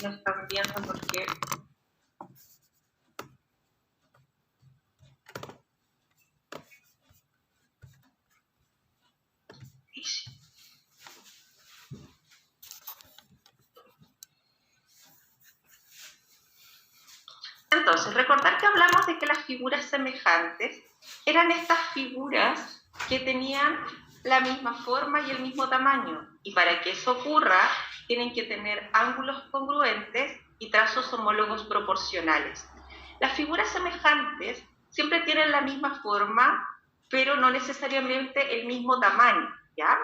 no están viendo porque... Entonces, recordar que hablamos de que las figuras semejantes eran estas figuras que tenían la misma forma y el mismo tamaño. Y para que eso ocurra, tienen que tener ángulos congruentes y trazos homólogos proporcionales. Las figuras semejantes siempre tienen la misma forma, pero no necesariamente el mismo tamaño, ¿ya?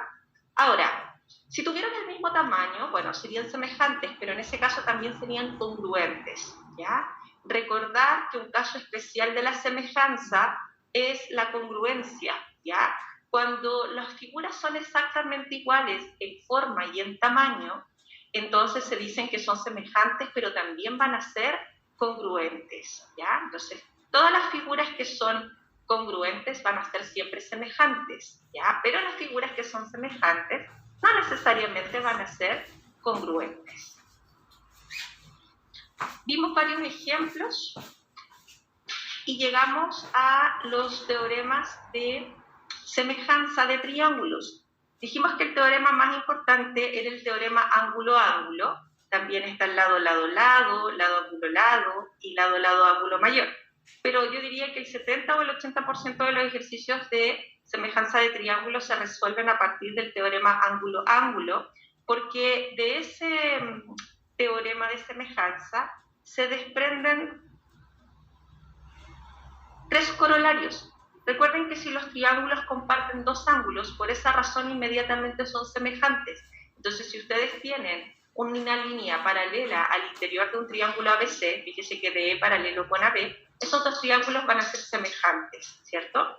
Ahora, si tuvieran el mismo tamaño, bueno, serían semejantes, pero en ese caso también serían congruentes, ¿ya? Recordar que un caso especial de la semejanza es la congruencia, ¿ya? Cuando las figuras son exactamente iguales en forma y en tamaño, entonces se dicen que son semejantes, pero también van a ser congruentes, ¿ya? Entonces, todas las figuras que son congruentes van a ser siempre semejantes, ¿ya? Pero las figuras que son semejantes no necesariamente van a ser congruentes. Vimos varios ejemplos y llegamos a los teoremas de semejanza de triángulos. Dijimos que el teorema más importante era el teorema ángulo-ángulo. También está el lado-lado-lado, lado-ángulo-lado y lado-lado-ángulo mayor. Pero yo diría que el 70 o el 80% de los ejercicios de semejanza de triángulos se resuelven a partir del teorema ángulo-ángulo, porque de ese teorema de semejanza se desprenden tres corolarios. Recuerden que si los triángulos comparten dos ángulos, por esa razón inmediatamente son semejantes. Entonces, si ustedes tienen una línea paralela al interior de un triángulo ABC, fíjese que DE paralelo con AB, esos dos triángulos van a ser semejantes, ¿cierto?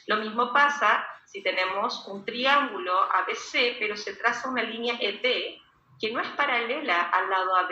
Lo mismo pasa si tenemos un triángulo ABC, pero se traza una línea ED que no es paralela al lado AB,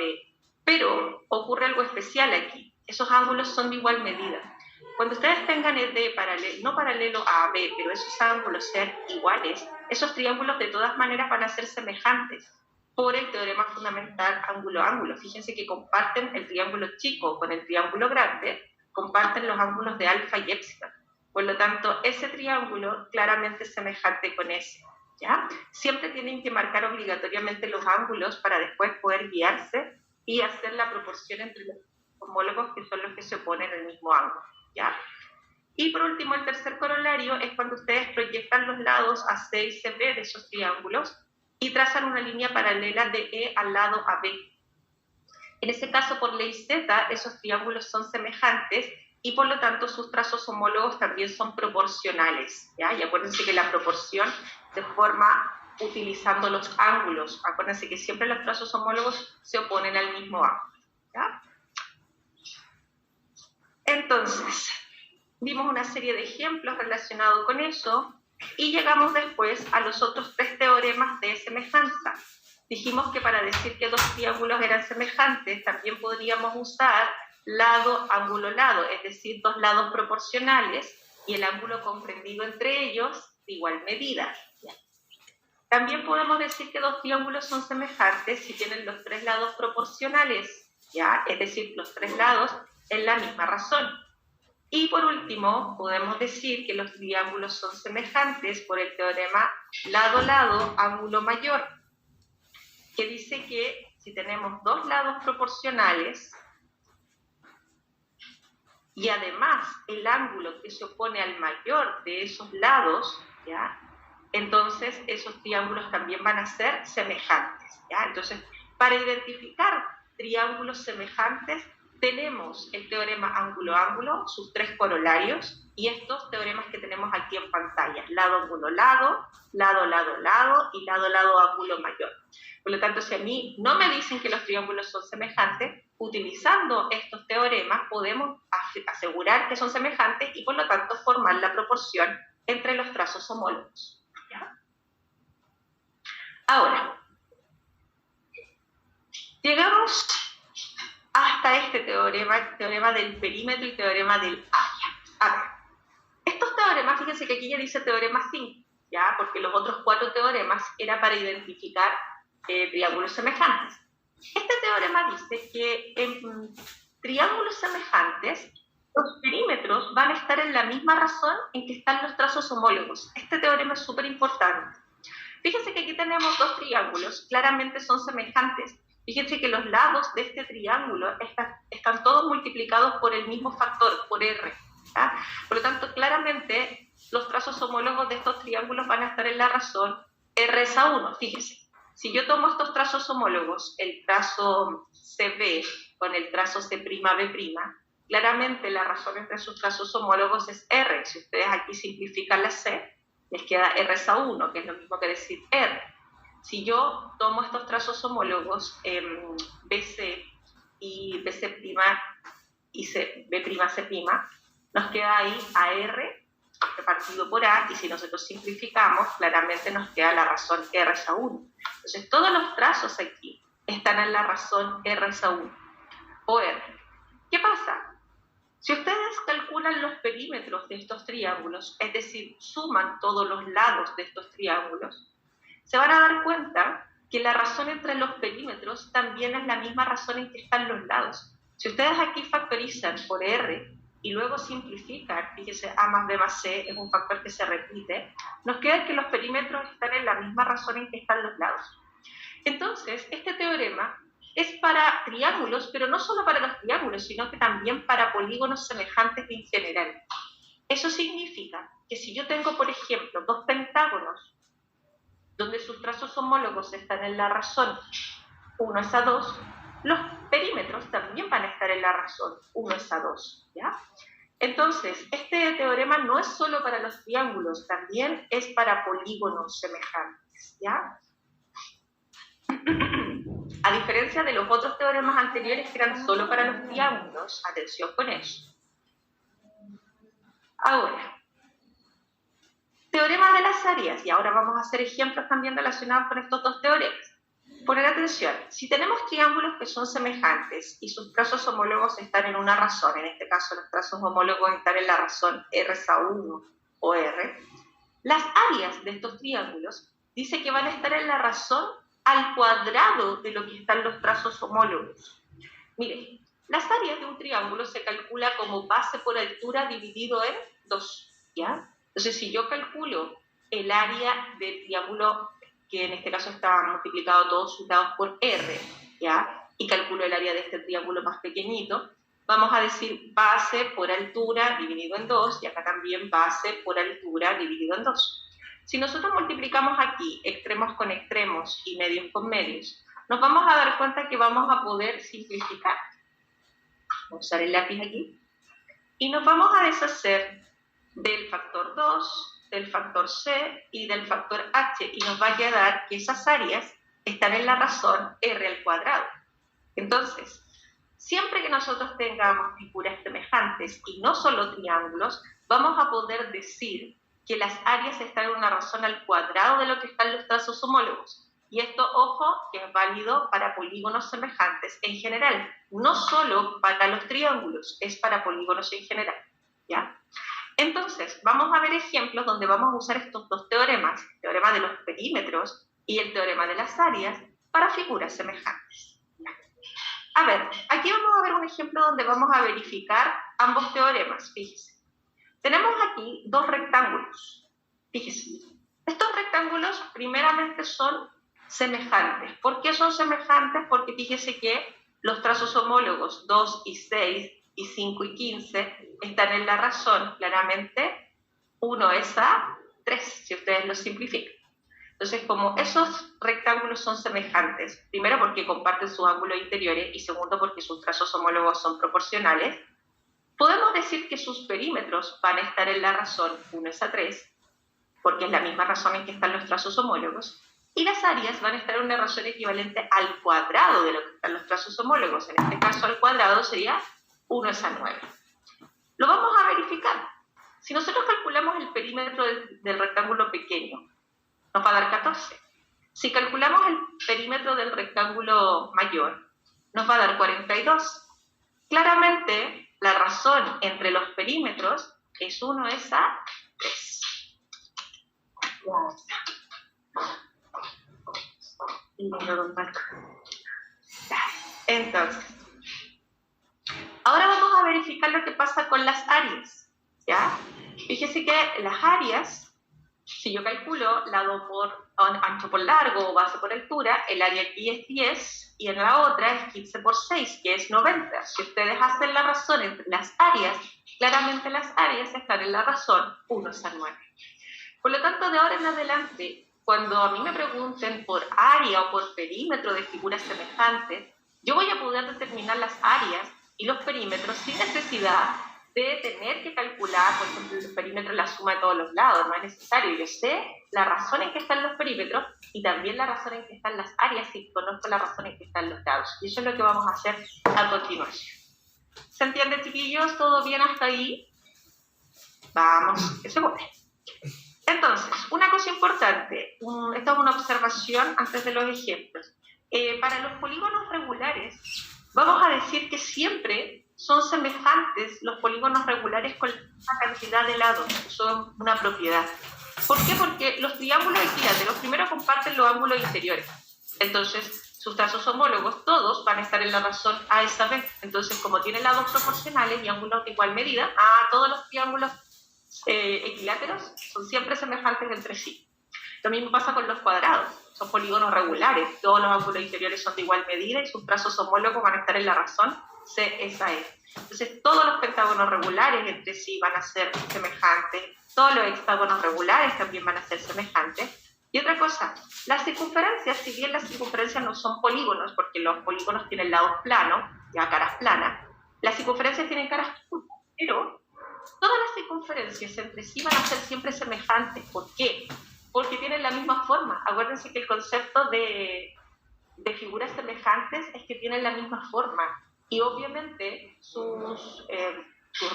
pero ocurre algo especial aquí. Esos ángulos son de igual medida. Cuando ustedes tengan ED no paralelo a AB, pero esos ángulos sean iguales, esos triángulos de todas maneras van a ser semejantes por el teorema fundamental ángulo-ángulo. Fíjense que comparten el triángulo chico con el triángulo grande, comparten los ángulos de alfa y épsilon. Por lo tanto, ese triángulo claramente es semejante con ese, ¿ya? Siempre tienen que marcar obligatoriamente los ángulos para después poder guiarse y hacer la proporción entre los homólogos, que son los que se oponen al mismo ángulo, ¿ya? Y por último, el tercer corolario es cuando ustedes proyectan los lados AC y CB de esos triángulos y trazan una línea paralela de E al lado AB. En ese caso, por ley Z, esos triángulos son semejantes y por lo tanto sus trazos homólogos también son proporcionales, ¿ya? Y acuérdense que la proporción se forma utilizando los ángulos. Acuérdense que siempre los trazos homólogos se oponen al mismo ángulo, ¿ya? Entonces, vimos una serie de ejemplos relacionados con eso y llegamos después a los otros tres teoremas de semejanza. Dijimos que para decir que dos triángulos eran semejantes también podríamos usar lado, ángulo, lado, es decir, dos lados proporcionales y el ángulo comprendido entre ellos de igual medida. También podemos decir que dos triángulos son semejantes si tienen los tres lados proporcionales, ¿ya? Es decir, los tres lados en la misma razón. Y por último, podemos decir que los triángulos son semejantes por el teorema lado-lado, ángulo mayor, que dice que si tenemos dos lados proporcionales y además el ángulo que se opone al mayor de esos lados, ¿ya? Entonces esos triángulos también van a ser semejantes, ¿ya? Entonces, para identificar triángulos semejantes, tenemos el teorema ángulo-ángulo, sus tres corolarios, y estos teoremas que tenemos aquí en pantalla, lado-ángulo-lado, lado-lado-lado y lado-lado-ángulo mayor. Por lo tanto, si a mí no me dicen que los triángulos son semejantes, utilizando estos teoremas podemos asegurar que son semejantes y por lo tanto formar la proporción entre los trazos homólogos, ¿ya? Ahora, llegamos hasta este teorema, el teorema del perímetro y el teorema del área. A ver, estos teoremas, fíjense que aquí ya dice teorema 5, ¿ya? Porque los otros 4 teoremas era para identificar triángulos semejantes. Este teorema dice que en triángulos semejantes los perímetros van a estar en la misma razón en que están los trazos homólogos. Este teorema es súper importante. Fíjense que aquí tenemos dos triángulos, claramente son semejantes. Fíjense que los lados de este triángulo están todos multiplicados por el mismo factor, por R. ¿Ya? Por lo tanto, claramente los trazos homólogos de estos triángulos van a estar en la razón R es a 1. Fíjense, si yo tomo estos trazos homólogos, el trazo CB con el trazo C'B', claramente la razón entre sus trazos homólogos es R. Si ustedes aquí simplifican la C, les queda R es a 1, que es lo mismo que decir R. Si yo tomo estos trazos homólogos, BC y BC' y B'C', nos queda ahí AR repartido por A, y si nosotros simplificamos, claramente nos queda la razón R es a 1. Entonces, todos los trazos aquí están en la razón R es a 1, o R. ¿Qué pasa? Si ustedes calculan los perímetros de estos triángulos, es decir, suman todos los lados de estos triángulos, se van a dar cuenta que la razón entre los perímetros también es la misma razón en que están los lados. Si ustedes aquí factorizan por R y luego simplifican, fíjense, A más B más C es un factor que se repite, nos queda que los perímetros están en la misma razón en que están los lados. Entonces, este teorema es para triángulos, pero no solo para los triángulos, sino que también para polígonos semejantes en general. Eso significa que si yo tengo, por ejemplo, dos pentágonos donde sus trazos homólogos están en la razón 1 es a 2, los perímetros también van a estar en la razón 1 es a 2, ¿ya? Entonces, este teorema no es solo para los triángulos, también es para polígonos semejantes, ¿ya? A diferencia de los otros teoremas anteriores que eran solo para los triángulos, atención con eso. Ahora, teorema de las áreas, y ahora vamos a hacer ejemplos también relacionados con estos dos teoremas. Poner atención, si tenemos triángulos que son semejantes y sus trazos homólogos están en una razón, en este caso los trazos homólogos están en la razón R es a 1 o R, las áreas de estos triángulos dice que van a estar en la razón al cuadrado de lo que están los trazos homólogos. Miren, las áreas de un triángulo se calcula como base por altura dividido en 2, ¿ya? Entonces, si yo calculo el área del triángulo, que en este caso está multiplicado todos sus lados por R, ¿ya? Y calculo el área de este triángulo más pequeñito, vamos a decir base por altura dividido en 2, y acá también base por altura dividido en 2. Si nosotros multiplicamos aquí extremos con extremos y medios con medios, nos vamos a dar cuenta que vamos a poder simplificar. Vamos a usar el lápiz aquí. Y nos vamos a deshacer del factor 2, del factor C y del factor H, y nos va a quedar que esas áreas están en la razón R al cuadrado. Entonces, siempre que nosotros tengamos figuras semejantes y no solo triángulos, vamos a poder decir que las áreas están en una razón al cuadrado de lo que están los trazos homólogos. Y esto, ojo, que es válido para polígonos semejantes en general, no solo para los triángulos, es para polígonos en general, ¿ya? Entonces, vamos a ver ejemplos donde vamos a usar estos dos teoremas, el teorema de los perímetros y el teorema de las áreas, para figuras semejantes. A ver, aquí vamos a ver un ejemplo donde vamos a verificar ambos teoremas, fíjense. Tenemos aquí dos rectángulos, fíjense. Estos rectángulos primeramente son semejantes. ¿Por qué son semejantes? Porque fíjense que los trazos homólogos 2 y 6 y 5 y 15 están en la razón, claramente 1 es a 3, si ustedes lo simplifican. Entonces, como esos rectángulos son semejantes, primero porque comparten sus ángulos interiores y segundo porque sus trazos homólogos son proporcionales, podemos decir que sus perímetros van a estar en la razón 1 es a 3, porque es la misma razón en que están los trazos homólogos, y las áreas van a estar en una razón equivalente al cuadrado de lo que están los trazos homólogos. En este caso, al cuadrado sería 1 es a 9. Lo vamos a verificar. Si nosotros calculamos el perímetro del rectángulo pequeño, nos va a dar 14. Si calculamos el perímetro del rectángulo mayor, nos va a dar 42. Claramente, la razón entre los perímetros es 1 es a 3. Entonces, ahora vamos a verificar lo que pasa con las áreas, ¿ya? Fíjese que las áreas, si yo calculo lado por ancho por largo o base por altura, el área aquí es 10 y en la otra es 15 por 6, que es 90. Si ustedes hacen la razón entre las áreas, claramente las áreas están en la razón 1/9. Por lo tanto, de ahora en adelante, cuando a mí me pregunten por área o por perímetro de figuras semejantes, yo voy a poder determinar las áreas y los perímetros sin necesidad de tener que calcular, por ejemplo, los perímetros, la suma de todos los lados. No es necesario. Yo sé la razón en que están los perímetros y también la razón en que están las áreas y conozco la razón en que están los lados. Y eso es lo que vamos a hacer a continuación. ¿Se entiende, chiquillos? ¿Todo bien hasta ahí? Vamos, que se puede. Entonces, una cosa importante, esta es una observación antes de los ejemplos. Para los polígonos regulares, vamos a decir que siempre son semejantes los polígonos regulares con la misma cantidad de lados, son una propiedad. ¿Por qué? Porque los triángulos equiláteros primero comparten los ángulos interiores. Entonces, sus trazos homólogos, todos van a estar en la razón A esa vez. Entonces, como tienen lados proporcionales y ángulos de igual medida, todos los triángulos equiláteros son siempre semejantes entre sí. Lo mismo pasa con los cuadrados, son polígonos regulares, todos los ángulos interiores son de igual medida y sus trazos homólogos van a estar en la razón C esa E. Entonces todos los pentágonos regulares entre sí van a ser semejantes, todos los hexágonos regulares también van a ser semejantes. Y otra cosa, las circunferencias, si bien las circunferencias no son polígonos, porque los polígonos tienen lados planos, ya caras planas, las circunferencias tienen caras curvas, pero todas las circunferencias entre sí van a ser siempre semejantes. ¿Por qué? Porque tienen la misma forma. Acuérdense que el concepto de figuras semejantes es que tienen la misma forma. Y obviamente sus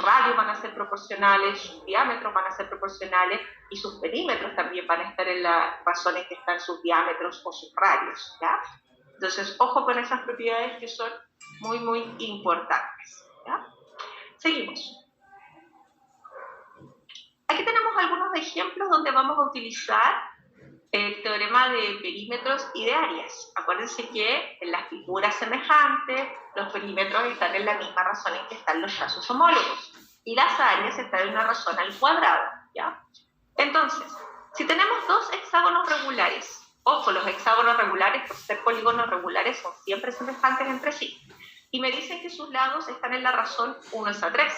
radios van a ser proporcionales, sus diámetros van a ser proporcionales y sus perímetros también van a estar en las razones que están sus diámetros o sus radios, ¿ya? Entonces, ojo con esas propiedades que son muy, muy importantes, ¿ya? Seguimos. Aquí tenemos algunos ejemplos donde vamos a utilizar el teorema de perímetros y de áreas. Acuérdense que en las figuras semejantes los perímetros están en la misma razón en que están los trazos homólogos y las áreas están en una razón al cuadrado, ¿ya? Entonces, si tenemos dos hexágonos regulares, ojo, los hexágonos regulares por ser polígonos regulares son siempre semejantes entre sí, y me dicen que sus lados están en la razón 1/3.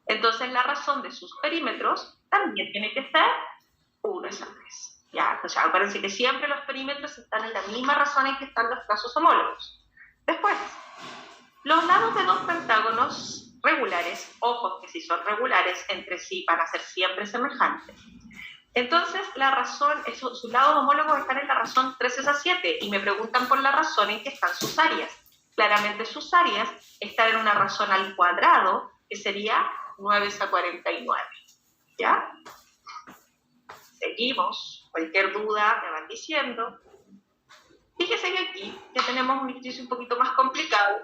Entonces la razón de sus perímetros también tiene que ser 1/3. Ya, o sea, acuérdense que siempre los perímetros están en la misma razón en que están los trazos homólogos. Después, los lados de dos pentágonos regulares, ojos que si son regulares entre sí van a ser siempre semejantes. Entonces, la razón, sus lados homólogos están en la razón 3/7 y me preguntan por la razón en que están sus áreas. Claramente sus áreas están en una razón al cuadrado, que sería 9/49. ¿Ya? Seguimos. Cualquier duda me van diciendo. Fíjese que aquí ya tenemos un ejercicio un poquito más complicado.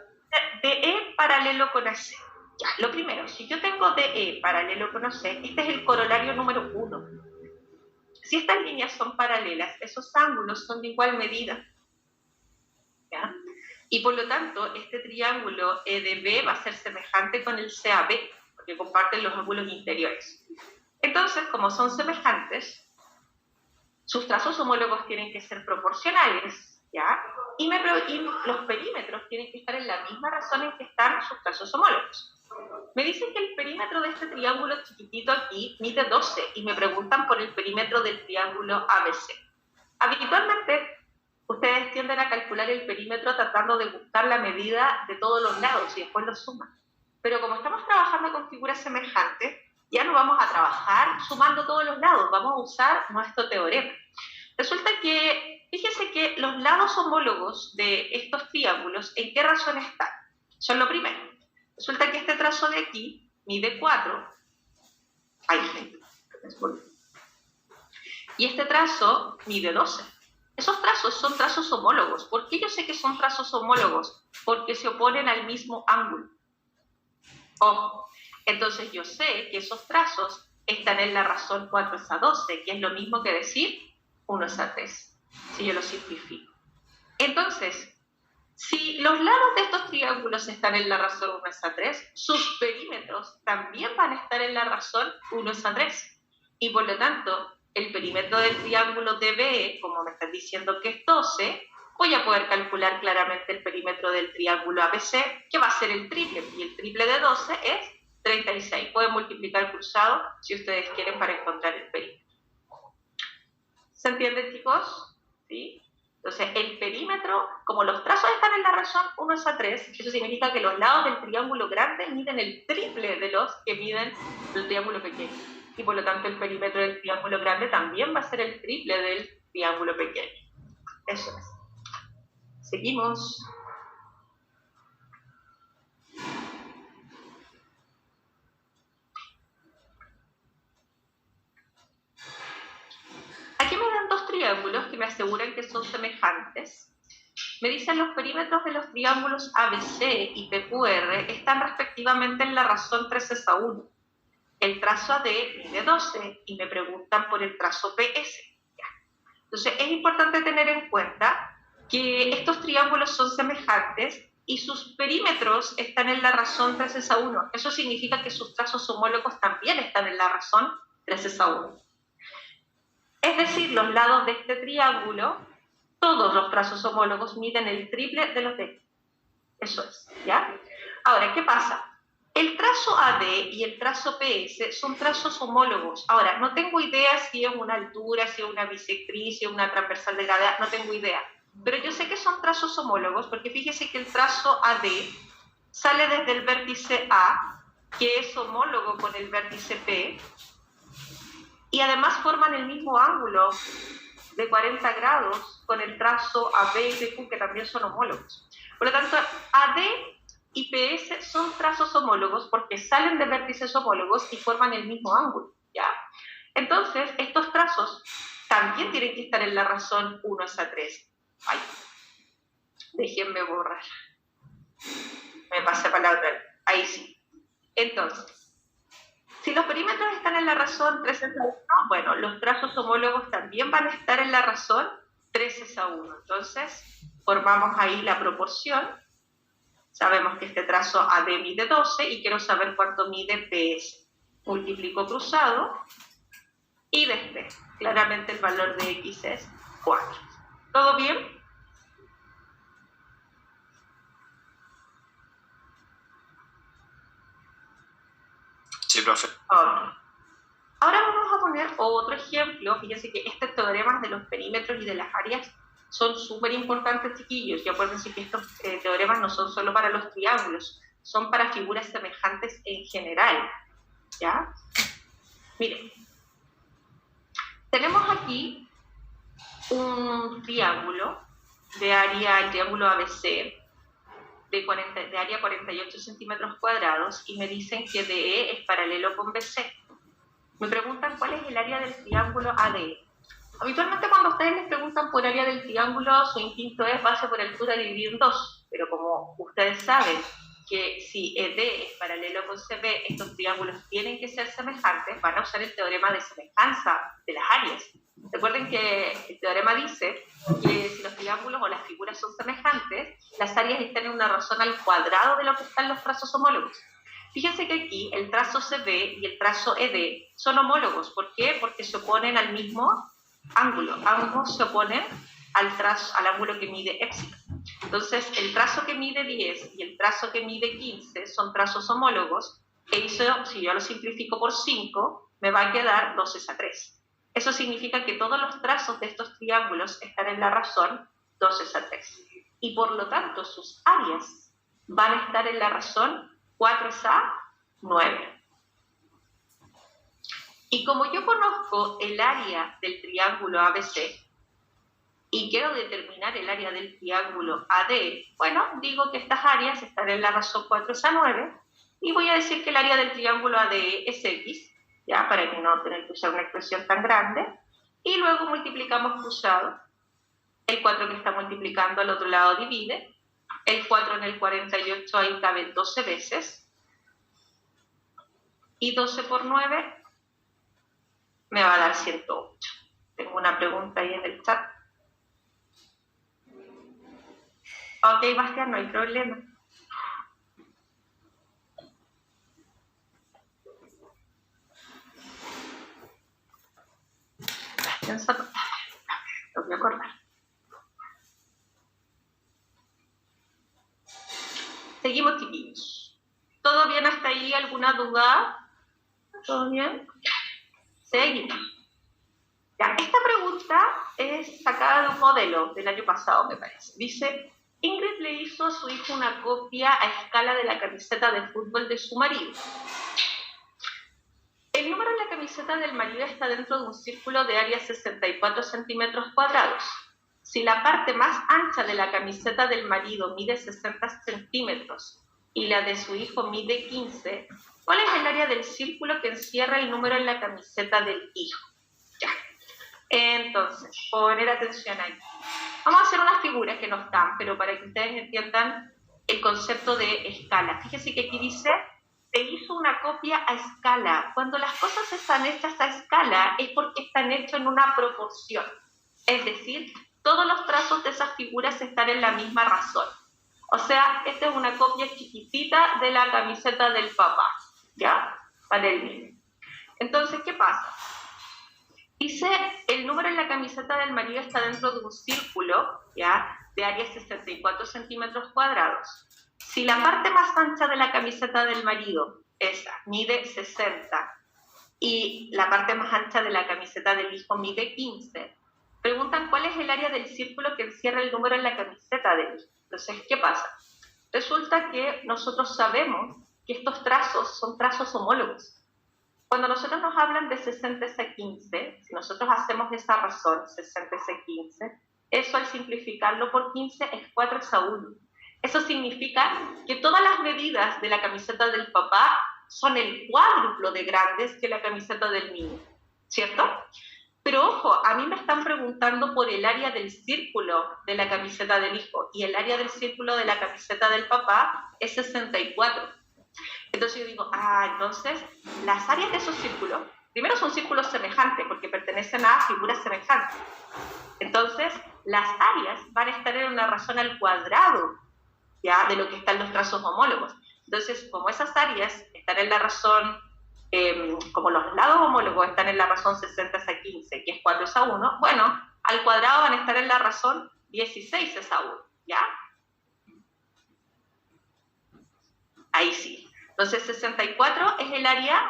DE paralelo con AC. Ya, lo primero, si yo tengo DE paralelo con AC, este es el corolario número 1. Si estas líneas son paralelas, esos ángulos son de igual medida. ¿Ya? Y por lo tanto, este triángulo EDB va a ser semejante con el CAB, porque comparten los ángulos interiores. Entonces, como son semejantes, sus trazos homólogos tienen que ser proporcionales, ¿ya? Y los perímetros tienen que estar en la misma razón en que están sus trazos homólogos. Me dicen que el perímetro de este triángulo chiquitito aquí mide 12 y me preguntan por el perímetro del triángulo ABC. Habitualmente, ustedes tienden a calcular el perímetro tratando de buscar la medida de todos los lados y después lo suman. Pero como estamos trabajando con figuras semejantes, ya no vamos a trabajar sumando todos los lados, vamos a usar nuestro teorema. Resulta que, fíjense que los lados homólogos de estos triángulos, ¿en qué razón están? Son lo primero. Resulta que este trazo de aquí mide 4. Y este trazo mide 12. Esos trazos son trazos homólogos. ¿Por qué yo sé que son trazos homólogos? Porque se oponen al mismo ángulo. Ojo. Entonces yo sé que esos trazos están en la razón 4/12, que es lo mismo que decir 1/3, si yo lo simplifico. Entonces, Si los lados de estos triángulos están en la razón 1 es a 3, sus perímetros también van a estar en la razón 1 es a 3. Y por lo tanto, el perímetro del triángulo DBE, como me están diciendo que es 12, voy a poder calcular claramente el perímetro del triángulo ABC, que va a ser el triple, y el triple de 12 es 36. Pueden multiplicar cruzado si ustedes quieren para encontrar el perímetro. ¿Se entiende, chicos? ¿Sí? Entonces, el perímetro, como los trazos están en la razón 1 es a 3, eso significa que los lados del triángulo grande miden el triple de los que miden el triángulo pequeño. Y por lo tanto, el perímetro del triángulo grande también va a ser el triple del triángulo pequeño. Eso es. Seguimos. Aquí me dan dos triángulos que me aseguran que son semejantes. Me dicen los perímetros de los triángulos ABC y PQR están respectivamente en la razón 3 es a 1. El trazo AD mide 12 y me preguntan por el trazo PS. Entonces es importante tener en cuenta que estos triángulos son semejantes y sus perímetros están en la razón 3 es a 1. Eso significa que sus trazos homólogos también están en la razón 3 es a 1. Es decir, los lados de este triángulo, todos los trazos homólogos miden el triple de los de este. Eso es, ¿ya? Ahora, ¿qué pasa? El trazo AD y el trazo PS son trazos homólogos. Ahora, no tengo idea si es una altura, si es una bisectriz, si es una transversal de gravedad, no tengo idea. Pero yo sé que son trazos homólogos porque fíjese que el trazo AD sale desde el vértice A, que es homólogo con el vértice P, y además forman el mismo ángulo de 40 grados con el trazo AB y PQ, que también son homólogos. Por lo tanto, AD y PS son trazos homólogos porque salen de vértices homólogos y forman el mismo ángulo, ¿ya? Entonces, estos trazos también tienen que estar en la razón 1 es a 3. Ay, déjenme borrar. Me pasé para la otra. Ahí sí. Entonces, si los perímetros están en la razón 3 es a 1, bueno, los trazos homólogos también van a estar en la razón 3 es a 1. Entonces, formamos ahí la proporción. Sabemos que este trazo AD mide 12 y quiero saber cuánto mide PS. Multiplico cruzado y despejo. Claramente el valor de X es 4. ¿Todo bien? Sí, profe. Okay. Ahora vamos a poner otro ejemplo. Fíjense que estos teoremas de los perímetros y de las áreas son súper importantes, chiquillos. Y acuérdense que estos teoremas no son solo para los triángulos, son para figuras semejantes en general, ¿ya? Miren, tenemos aquí un triángulo de área, el triángulo ABC, de área 48 centímetros cuadrados, y me dicen que DE es paralelo con BC. Me preguntan cuál es el área del triángulo ADE. Habitualmente cuando ustedes les preguntan por área del triángulo, su instinto es base por altura dividir en 2, pero como ustedes saben que si ED es paralelo con CB, estos triángulos tienen que ser semejantes, van a usar el teorema de semejanza de las áreas. Recuerden que el teorema dice que si los triángulos o las figuras son semejantes, las áreas están en una razón al cuadrado de lo que están los trazos homólogos. Fíjense que aquí el trazo CB y el trazo ED son homólogos. ¿Por qué? Porque se oponen al mismo ángulo. Ambos se oponen al ángulo que mide épsilon. Entonces, el trazo que mide 10 y el trazo que mide 15 son trazos homólogos, e eso, si yo lo simplifico por 5, me va a quedar 2 es a 3. Eso significa que todos los trazos de estos triángulos están en la razón 2 es a 3. Y por lo tanto, sus áreas van a estar en la razón 4 es a 9. Y como yo conozco el área del triángulo ABC y quiero determinar el área del triángulo AD, bueno, digo que estas áreas están en la razón 4 es a 9 y voy a decir que el área del triángulo AD es X, ya, para que no tener que usar una expresión tan grande, y luego multiplicamos cruzado. El 4 que está multiplicando al otro lado divide, el 4 en el 48 ahí cabe 12 veces, y 12 por 9 me va a dar 108. Tengo una pregunta ahí en el chat. Ok, Bastián, no hay problema. Bastián Soto. Lo voy a acordar. Seguimos, chiquillos. ¿Todo bien hasta ahí? ¿Alguna duda? ¿Todo bien? Seguimos. Ya, esta pregunta es sacada de un modelo del año pasado, me parece. Dice, Ingrid le hizo a su hijo una copia a escala de la camiseta de fútbol de su marido. El número en la camiseta del marido está dentro de un círculo de área 64 centímetros cuadrados. Si la parte más ancha de la camiseta del marido mide 60 centímetros y la de su hijo mide 15, ¿cuál es el área del círculo que encierra el número en la camiseta del hijo? Ya. Entonces, poner atención ahí. Vamos a hacer unas figuras que no están, pero para que ustedes entiendan el concepto de escala. Fíjense que aquí dice, se hizo una copia a escala. Cuando las cosas están hechas a escala es porque están hechas en una proporción. Es decir, todos los trazos de esas figuras están en la misma razón. O sea, esta es una copia chiquitita de la camiseta del papá, ¿ya? Para el niño. Entonces, ¿qué pasa? Dice, el número en la camiseta del marido está dentro de un círculo, ¿ya? De área 64 centímetros cuadrados. Si la parte más ancha de la camiseta del marido, esa, mide 60, y la parte más ancha de la camiseta del hijo mide 15, preguntan cuál es el área del círculo que encierra el número en la camiseta del hijo. Entonces, ¿qué pasa? Resulta que nosotros sabemos que estos trazos son trazos homólogos. Cuando nosotros nos hablan de 60 a 15, si nosotros hacemos esa razón, 60 a 15, eso al simplificarlo por 15 es 4 a 1. Eso significa que todas las medidas de la camiseta del papá son el cuádruplo de grandes que la camiseta del niño, ¿cierto? Pero ojo, a mí me están preguntando por el área del círculo de la camiseta del hijo, y el área del círculo de la camiseta del papá es 64. Entonces yo digo, entonces las áreas de esos círculos, primero son círculos semejantes, porque pertenecen a figuras semejantes. Entonces, las áreas van a estar en una razón al cuadrado, ya, de lo que están los trazos homólogos. Entonces, como esas áreas están en la razón, como los lados homólogos están en la razón 60 a 15, que es 4 a 1, bueno, al cuadrado van a estar en la razón 16 a 1, ¿ya? Ahí sí. Entonces, 64 es el área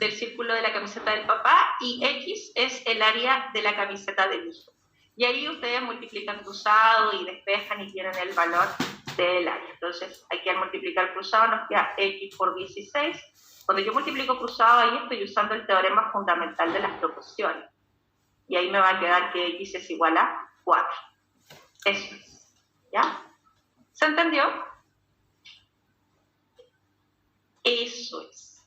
del círculo de la camiseta del papá y X es el área de la camiseta del hijo. Y ahí ustedes multiplican cruzado y despejan y tienen el valor del área. Entonces, aquí al multiplicar cruzado nos queda X por 16. Cuando yo multiplico cruzado, ahí estoy usando el teorema fundamental de las proporciones. Y ahí me va a quedar que X es igual a 4. Eso es. ¿Ya? ¿Se entendió? Eso es.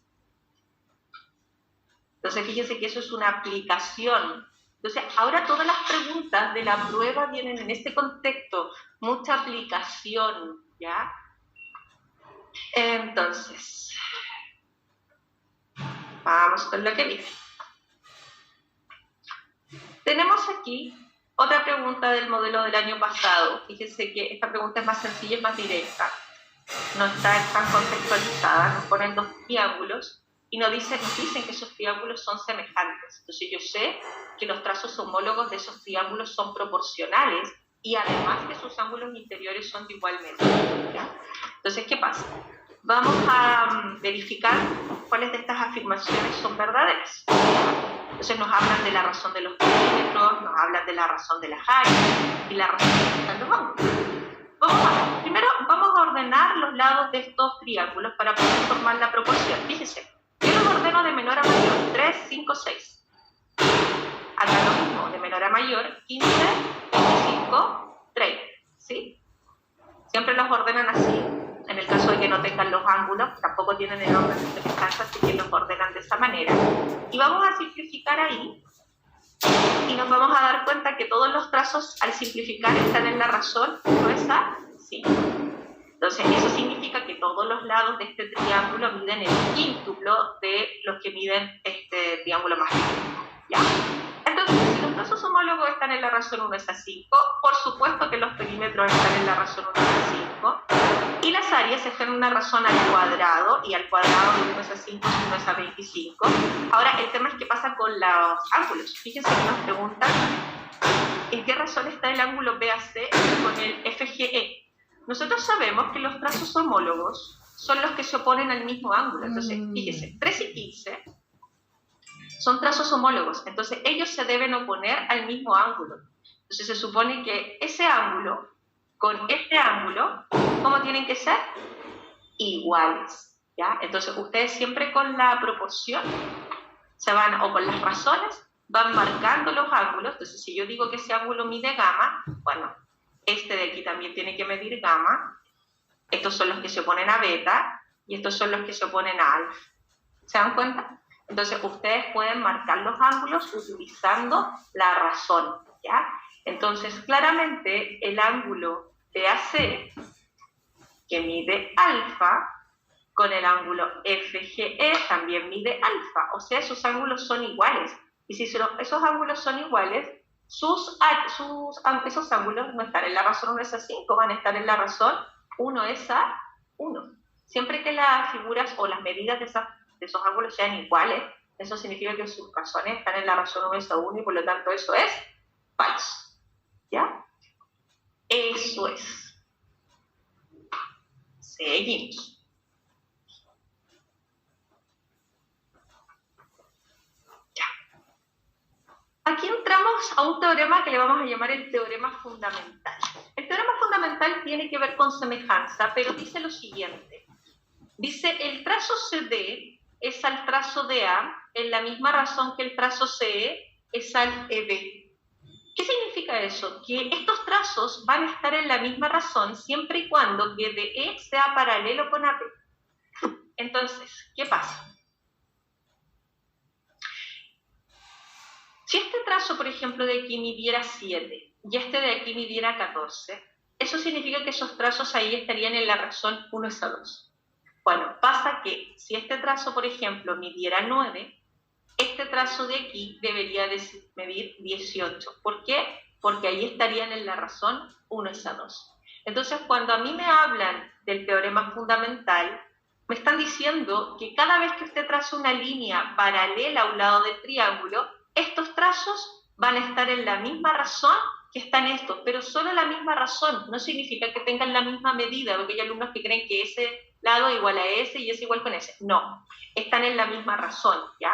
Entonces, fíjense que eso es una aplicación. Entonces, ahora todas las preguntas de la prueba vienen en este contexto. Mucha aplicación, ¿ya? Entonces, vamos con lo que dice. Tenemos aquí otra pregunta del modelo del año pasado. Fíjense que esta pregunta es más sencilla y más directa. No está tan contextualizada. Nos ponen dos triángulos y nos dicen que esos triángulos son semejantes. Entonces yo sé que los trazos homólogos de esos triángulos son proporcionales y además que sus ángulos interiores son de igual medida, ¿ya? Entonces, ¿qué pasa? Vamos a verificar cuáles de estas afirmaciones son verdaderas. Entonces nos hablan de la razón de los perímetros, nos hablan de la razón de las áreas y la razón de los ángulos. Primero vamos a ordenar los lados de estos triángulos para poder formar la proporción. Fíjense, yo los ordeno de menor a mayor, 3, 5, 6. Acá lo mismo, de menor a mayor, 15, 25, 30, ¿sí? Siempre los ordenan así. En el caso de que no tengan los ángulos, tampoco tienen el orden de semejanza, así que los ordenan de esa manera. Y vamos a simplificar ahí, y nos vamos a dar cuenta que todos los trazos, al simplificar, están en la razón gruesa 5. Entonces, eso significa que todos los lados de este triángulo miden el quíntuplo de los que miden este triángulo más pequeño, ¿ya? Entonces, si nos trazos homólogos están en la razón 1 es a 5, por supuesto que los perímetros están en la razón 1 es a 5, y las áreas están en una razón al cuadrado, y al cuadrado de 1 es a 5 es 1 es a 25. Ahora, el tema es qué pasa con los ángulos. Fíjense que nos preguntan en qué razón está el ángulo BAC con el FGE. Nosotros sabemos que los trazos homólogos son los que se oponen al mismo ángulo. Entonces, fíjense, 3 y 15 son trazos homólogos, entonces ellos se deben oponer al mismo ángulo. Entonces se supone que ese ángulo con este ángulo, ¿cómo tienen que ser? Iguales, ¿ya? Entonces ustedes siempre con la proporción se van, o con las razones, van marcando los ángulos. Entonces si yo digo que ese ángulo mide gamma, bueno, este de aquí también tiene que medir gamma, estos son los que se oponen a beta, y estos son los que se oponen a alfa. ¿Se dan cuenta? Entonces, ustedes pueden marcar los ángulos utilizando la razón, ¿ya? Entonces, claramente, el ángulo BAC, que mide alfa, con el ángulo FGE también mide alfa. O sea, esos ángulos son iguales. Y si esos ángulos son iguales, esos ángulos no están en la razón 1 es a 5, van a estar en la razón 1 es a 1. Siempre que las figuras o las medidas de esos ángulos sean iguales, eso significa que sus razones están en la razón 1 es a 1 y por lo tanto eso es falso. ¿Ya? Eso es. Seguimos. Ya. Aquí entramos a un teorema que le vamos a llamar el teorema fundamental. El teorema fundamental tiene que ver con semejanza, pero dice lo siguiente. Dice, el trazo CD es al trazo DA en la misma razón que el trazo CE es al EB. ¿Qué significa eso? Que estos trazos van a estar en la misma razón siempre y cuando que DE sea paralelo con AB. Entonces, ¿qué pasa? Si este trazo, por ejemplo, de aquí midiera 7 y este de aquí midiera 14, eso significa que esos trazos ahí estarían en la razón 1 es a 2. Bueno, pasa que si este trazo, por ejemplo, midiera 9, este trazo de aquí debería medir 18. ¿Por qué? Porque ahí estarían en la razón 1 es a 2. Entonces, cuando a mí me hablan del teorema fundamental, me están diciendo que cada vez que usted traza una línea paralela a un lado del triángulo, estos trazos van a estar en la misma razón que están estos, pero solo la misma razón. No significa que tengan la misma medida, porque hay alumnos que creen que ese lado igual a ese y ese igual con ese. No, están en la misma razón, ¿ya?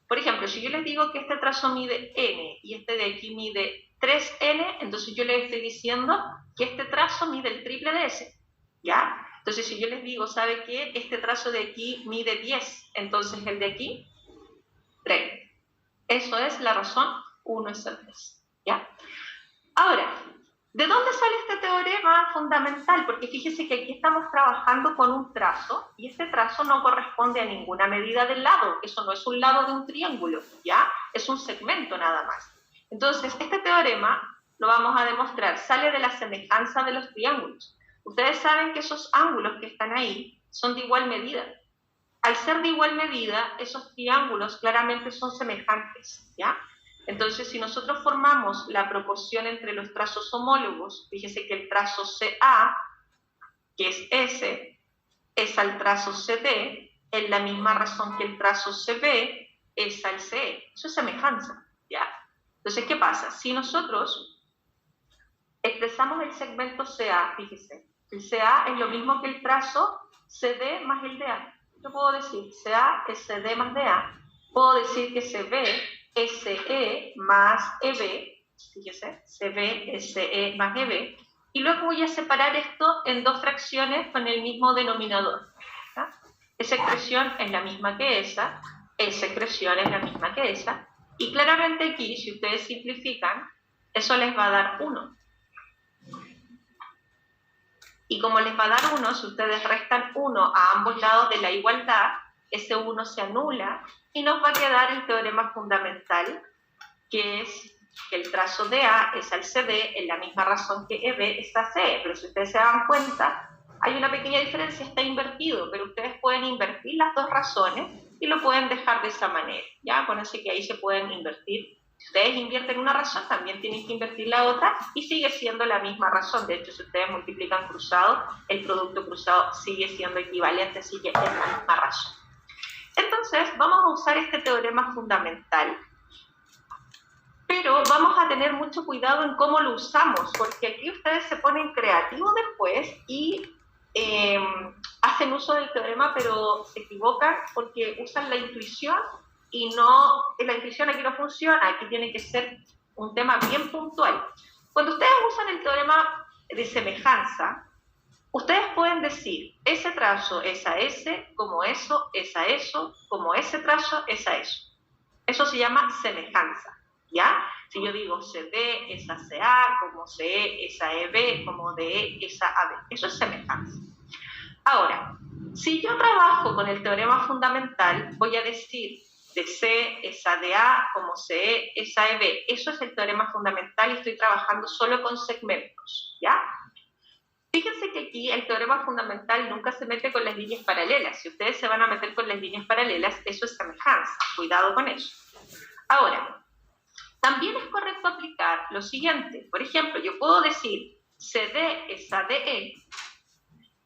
Por ejemplo, si yo les digo que este trazo mide n y este de aquí mide 3n, entonces yo les estoy diciendo que este trazo mide el triple de ese, ¿ya? Entonces si yo les digo, ¿sabe qué? Este trazo de aquí mide 10, entonces el de aquí, 3. Eso es la razón 1 es a 3, ¿ya? Ahora, ¿de dónde sale este teorema fundamental? Porque fíjese que aquí estamos trabajando con un trazo y este trazo no corresponde a ninguna medida del lado. Eso no es un lado de un triángulo, ¿ya? Es un segmento nada más. Entonces, este teorema lo vamos a demostrar. Sale de la semejanza de los triángulos. Ustedes saben que esos ángulos que están ahí son de igual medida. Al ser de igual medida, esos triángulos claramente son semejantes, ¿ya? Entonces, si nosotros formamos la proporción entre los trazos homólogos, fíjese que el trazo CA, que es S, es al trazo CD, en la misma razón que el trazo CB es al CE. Eso es semejanza, ¿ya? Entonces, ¿qué pasa? Si nosotros expresamos el segmento CA, fíjese, el CA es lo mismo que el trazo CD más el DA. Yo puedo decir CA es CD más DA. Puedo decir que CB SE más EB, fíjese, CB, SE más EB, y luego voy a separar esto en dos fracciones con el mismo denominador. ¿Ya? Esa expresión es la misma que esa expresión es la misma que esa, y claramente aquí, si ustedes simplifican, eso les va a dar 1. Y como les va a dar 1, si ustedes restan 1 a ambos lados de la igualdad, ese 1 se anula, y nos va a quedar el teorema fundamental, que es que el trazo de A es al CD en la misma razón que EB es a CE. Pero si ustedes se dan cuenta, hay una pequeña diferencia, está invertido, pero ustedes pueden invertir las dos razones y lo pueden dejar de esa manera. ¿Ya? Acuérdense que ahí se pueden invertir Si ustedes invierten una razón, también tienen que invertir la otra y sigue siendo la misma razón. De hecho, si ustedes multiplican cruzado, el producto cruzado sigue siendo equivalente, así que es la misma razón. Entonces, vamos a usar este teorema fundamental, pero vamos a tener mucho cuidado en cómo lo usamos, porque aquí ustedes se ponen creativos después y hacen uso del teorema, pero se equivocan porque usan la intuición y no, la intuición aquí no funciona, aquí tiene que ser un tema bien puntual. Cuando ustedes usan el teorema de semejanza, ustedes pueden decir, ese trazo es a ese, como eso, es a eso, como ese trazo es a eso. Eso se llama semejanza, ¿ya? Si yo digo CD es a CA, como CE es a EB, como DE es a AB. Eso es semejanza. Ahora, si yo trabajo con el teorema fundamental, voy a decir de C es a DA, como CE es a EB. Eso es el teorema fundamental y estoy trabajando solo con segmentos, ¿ya? Fíjense que aquí el teorema fundamental nunca se mete con las líneas paralelas. Si ustedes se van a meter con las líneas paralelas, eso es semejanza. Cuidado con eso. Ahora, también es correcto aplicar lo siguiente. Por ejemplo, yo puedo decir CD es a DE,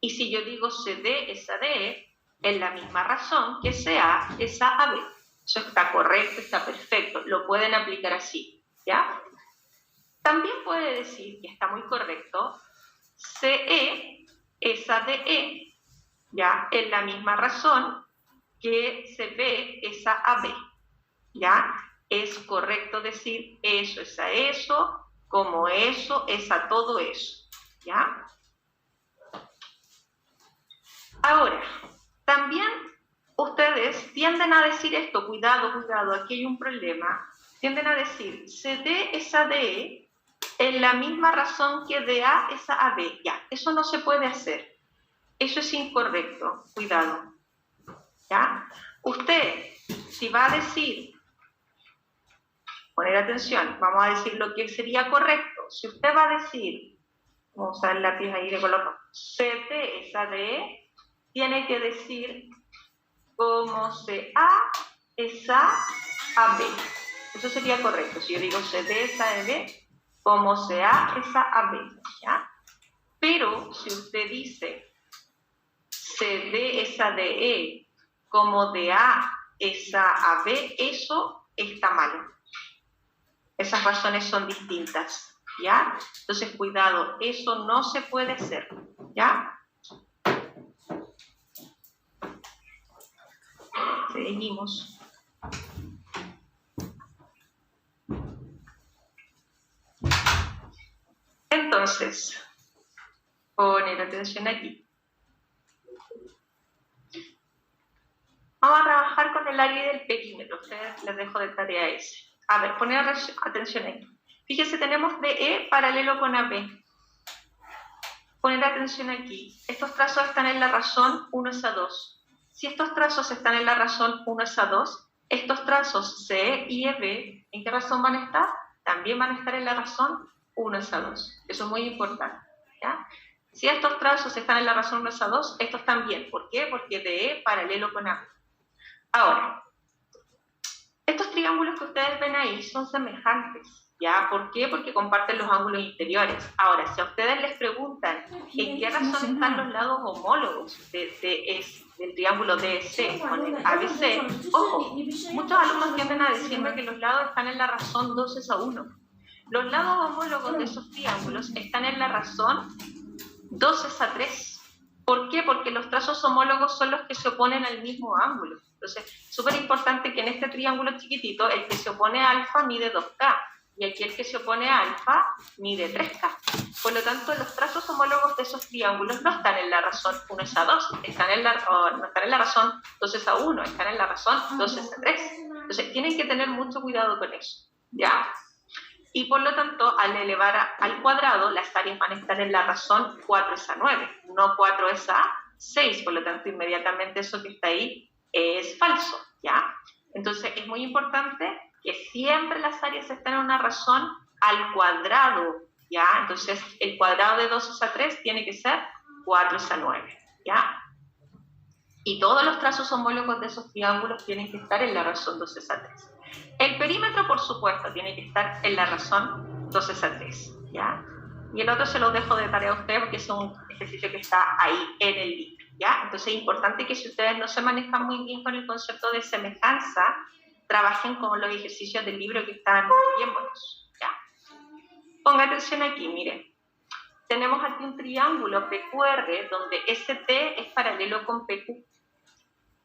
y si yo digo CD es a DE, es la misma razón que CA es a AB. Eso está correcto, está perfecto. Lo pueden aplicar así, ¿ya? También puede decir, que está muy correcto, CE es a DE, ¿ya? Es la misma razón que CB es a AB, ¿ya? Es correcto decir eso es a eso, como eso es a todo eso, ¿ya? Ahora, también ustedes tienden a decir esto, cuidado, cuidado, aquí hay un problema, tienden a decir CD es a DE, en la misma razón que DA es a AB, ya, eso no se puede hacer, eso es incorrecto, cuidado, ¿ya? Usted, si va a decir, poner atención, vamos a decir lo que sería correcto, si usted va a decir, vamos a usar el lápiz ahí de color rojo, CD es a DE, tiene que decir como CA es a AB. Eso sería correcto. Si yo digo CD es a AB, como CA es a AB, ¿ya? Pero si usted dice CD es a DE, como DA es a AB, eso está mal. Esas razones son distintas, ¿ya? Entonces, cuidado, eso no se puede hacer, ¿ya? Seguimos. Entonces, poner atención aquí. Vamos a trabajar con el área del perímetro. Ustedes les dejo de tarea ese. A ver, poner atención aquí. Fíjense, tenemos DE paralelo con AB. Poner atención aquí. Estos trazos están en la razón 1 es a 2. Si estos trazos están en la razón 1 es a 2, estos trazos C y EB, ¿en qué razón van a estar? También van a estar en la razón 1 es a 2. Eso es muy importante, ¿ya? Si estos trazos están en la razón 1 es a 2, estos también. ¿Por qué? Porque DE paralelo con AB. Ahora, estos triángulos que ustedes ven ahí son semejantes, ¿ya? ¿Por qué? Porque comparten los ángulos interiores. Ahora, si a ustedes les preguntan en qué razón están los lados homólogos del triángulo DEC con el ABC, ojo, muchos alumnos tienden a decirme que los lados están en la razón 2 es a 1. Los lados homólogos de esos triángulos están en la razón 2 es a 3. ¿Por qué? Porque los trazos homólogos son los que se oponen al mismo ángulo. Entonces, súper importante que en este triángulo chiquitito, el que se opone a alfa mide 2K, y aquí el que se opone a alfa mide 3K. Por lo tanto, los trazos homólogos de esos triángulos no están en la razón 1 es a 2, no están en la razón 2 es a 1, están en la razón 2 es a 3. Entonces, tienen que tener mucho cuidado con eso, ¿ya? Y por lo tanto, al elevar al cuadrado, las áreas van a estar en la razón 4 es a 9, no 4 es a 6, por lo tanto, inmediatamente eso que está ahí es falso, ¿ya? Entonces, es muy importante que siempre las áreas estén en una razón al cuadrado, ¿ya? Entonces, el cuadrado de 2 es a 3 tiene que ser 4 es a 9, ¿ya? Y todos los trazos homólogos de esos triángulos tienen que estar en la razón 2 es a 3. El perímetro, por supuesto, tiene que estar en la razón 2 es a 3, ¿ya? Y el otro se lo dejo de tarea a ustedes porque es un ejercicio que está ahí en el libro, ¿ya? Entonces es importante que si ustedes no se manejan muy bien con el concepto de semejanza, trabajen con los ejercicios del libro que están bien buenos, ¿ya? Ponga atención aquí, miren. Tenemos aquí un triángulo PQR donde ST es paralelo con PQ.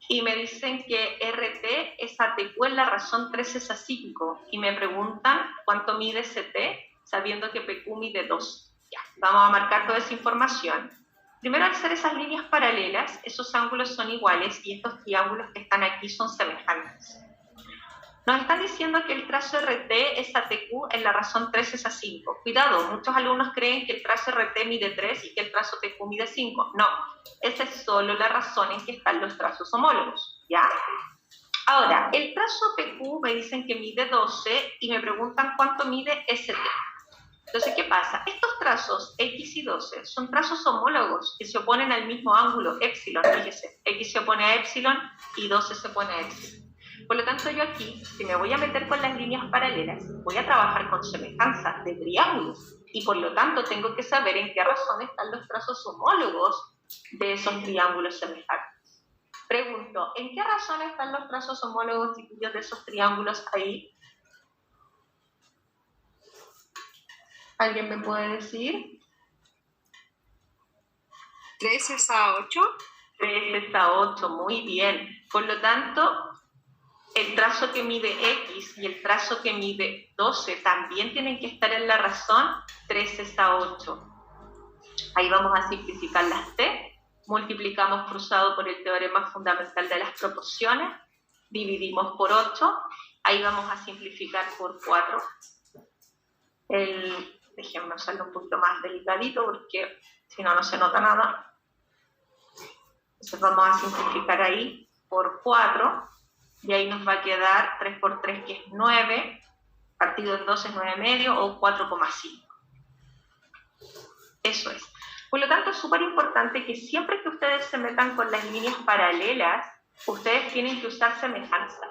Y me dicen que RT es ATQ en la razón 3 es a 5. Y me preguntan cuánto mide ST, sabiendo que PQ mide 2. Ya, vamos a marcar toda esa información. Primero, al ser esas líneas paralelas, esos ángulos son iguales y estos triángulos que están aquí son semejantes. Nos están diciendo que el trazo RT es ATQ en la razón 3 es a 5. Cuidado, muchos alumnos creen que el trazo RT mide 3 y que el trazo TQ mide 5. No, esa es solo la razón en que están los trazos homólogos, ¿ya? Ahora, el trazo PQ me dicen que mide 12 y me preguntan cuánto mide ST. Entonces, ¿qué pasa? Estos trazos X y 12 son trazos homólogos que se oponen al mismo ángulo, épsilon, fíjese. X se opone a épsilon y 12 se opone a épsilon. Por lo tanto, yo aquí, si me voy a meter con las líneas paralelas, voy a trabajar con semejanzas de triángulos y por lo tanto tengo que saber en qué razón están los trazos homólogos de esos triángulos semejantes. Pregunto, ¿en qué razón están los trazos homólogos, chiquillos, de esos triángulos ahí? ¿Alguien me puede decir? 3 es a 8. 3 es a 8, muy bien. Por lo tanto, el trazo que mide X y el trazo que mide 12 también tienen que estar en la razón 3 es a 8. Ahí vamos a simplificar las T. Multiplicamos cruzado por el teorema fundamental de las proporciones. Dividimos por 8. Ahí vamos a simplificar por 4. Déjenme hacerlo un poquito más delicadito porque si no, no se nota nada. Entonces vamos a simplificar ahí por 4. Y ahí nos va a quedar 3 por 3, que es 9, partido en 2 es 9,5 o 4,5. Eso es. Por lo tanto, es súper importante que siempre que ustedes se metan con las líneas paralelas, ustedes tienen que usar semejanza.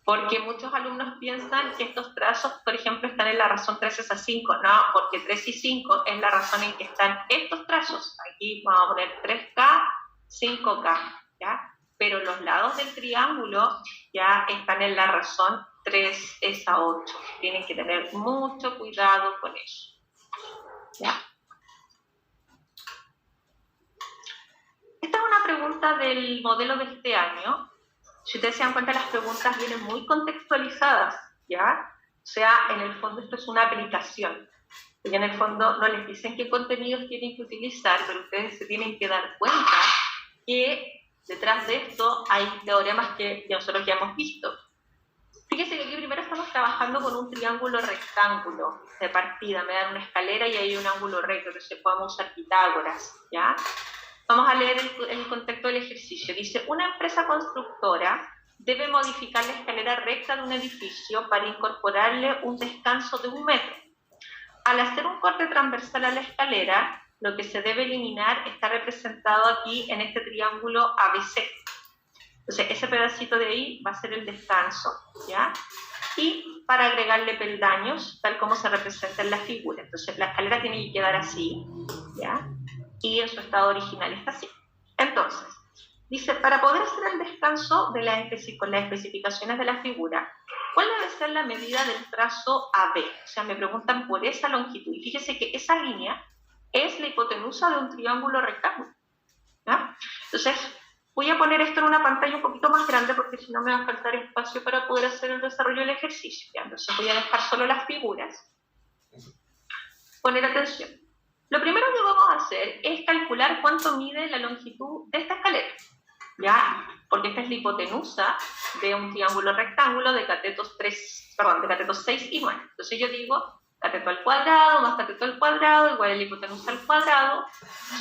Porque muchos alumnos piensan que estos trazos, por ejemplo, están en la razón 3 es a 5. No, porque 3 y 5 es la razón en que están estos trazos. Aquí vamos a poner 3K, 5K, ¿ya? Pero los lados del triángulo ya están en la razón 3 es a 8. Tienen que tener mucho cuidado con eso, ¿ya? Esta es una pregunta del modelo de este año. Si ustedes se dan cuenta, las preguntas vienen muy contextualizadas, ¿ya? O sea, en el fondo esto es una aplicación. Y en el fondo no les dicen qué contenidos tienen que utilizar, pero ustedes se tienen que dar cuenta que detrás de esto hay teoremas que nosotros ya hemos visto. Fíjense que aquí primero estamos trabajando con un triángulo rectángulo de partida. Me dan una escalera y hay un ángulo recto, entonces podemos usar Pitágoras, ¿ya? Vamos a leer el contexto del ejercicio. Dice, una empresa constructora debe modificar la escalera recta de un edificio para incorporarle un descanso de 1 metro. Al hacer un corte transversal a la escalera, lo que se debe eliminar está representado aquí en este triángulo ABC. Entonces, ese pedacito de ahí va a ser el descanso, ¿ya? Y para agregarle peldaños, tal como se representa en la figura. Entonces, la escalera tiene que quedar así, ¿ya? Y en su estado original está así. Entonces, dice, para poder hacer el descanso con las especificaciones de la figura, ¿cuál debe ser la medida del trazo AB? O sea, me preguntan por esa longitud. Y fíjese que esa línea es la hipotenusa de un triángulo rectángulo, ¿ya? Entonces, voy a poner esto en una pantalla un poquito más grande porque si no me va a faltar espacio para poder hacer el desarrollo del ejercicio, ¿ya? Entonces voy a dejar solo las figuras. Poner atención. Lo primero que vamos a hacer es calcular cuánto mide la longitud de esta escalera, ¿ya? Porque esta es la hipotenusa de un triángulo rectángulo de catetos 6 y 9. Entonces yo digo cateto al cuadrado más cateto al cuadrado igual a la hipotenusa al cuadrado.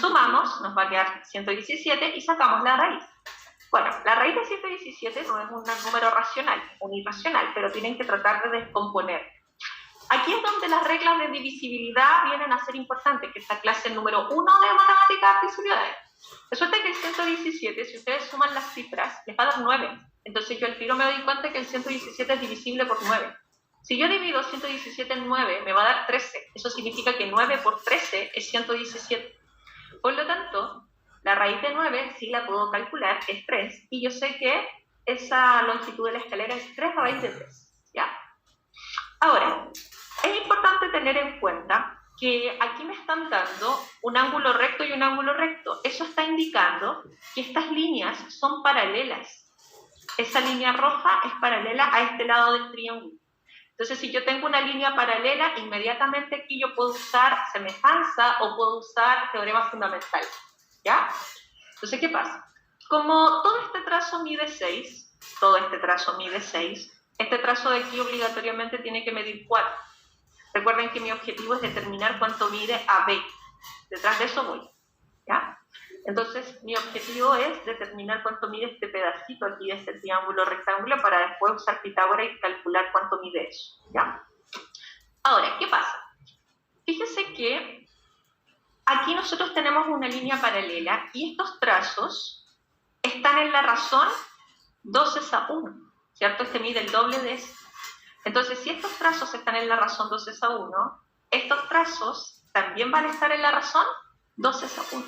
Sumamos, nos va a quedar 117 y sacamos la raíz. Bueno, la raíz de 117 no es un número racional, un irracional, pero tienen que tratar de descomponer. Aquí es donde las reglas de divisibilidad vienen a ser importantes, que esta clase número 1 de matemáticas de divisibilidades. Resulta que el 117, si ustedes suman las cifras, les va a dar 9. entonces yo al tiro me doy cuenta que el 117 es divisible por 9. Si yo divido 117 en 9, me va a dar 13. Eso significa que 9 por 13 es 117. Por lo tanto, la raíz de 9 sí la puedo calcular, es 3, y yo sé que esa longitud de la escalera es 3 raíz de 3, ¿ya? Ahora, es importante tener en cuenta que aquí me están dando un ángulo recto y un ángulo recto. Eso está indicando que estas líneas son paralelas. Esa línea roja es paralela a este lado del triángulo. Entonces, si yo tengo una línea paralela, inmediatamente aquí yo puedo usar semejanza o puedo usar teorema fundamental, ¿ya? Entonces, ¿qué pasa? Como todo este trazo mide 6, este trazo de aquí obligatoriamente tiene que medir 4. Recuerden que mi objetivo es determinar cuánto mide AB. Detrás de eso voy, ¿ya? Entonces, mi objetivo es determinar cuánto mide este pedacito aquí de este triángulo rectángulo para después usar Pitágoras y calcular cuánto mide eso, ¿ya? Ahora, ¿qué pasa? Fíjense que aquí nosotros tenemos una línea paralela y estos trazos están en la razón 2:1, ¿cierto? Este mide el doble de este. Entonces, si estos trazos están en la razón 2:1, estos trazos también van a estar en la razón 2:1.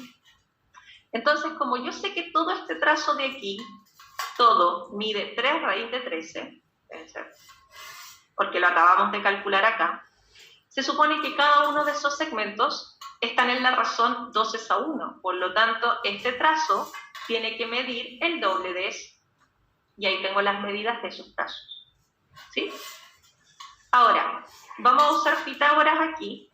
Entonces, como yo sé que todo este trazo de aquí, todo mide 3 raíz de 13, porque lo acabamos de calcular acá, se supone que cada uno de esos segmentos están en la razón 2:1. Por lo tanto, este trazo tiene que medir el doble de eso. Y ahí tengo las medidas de esos trazos, ¿sí? Ahora, vamos a usar Pitágoras aquí.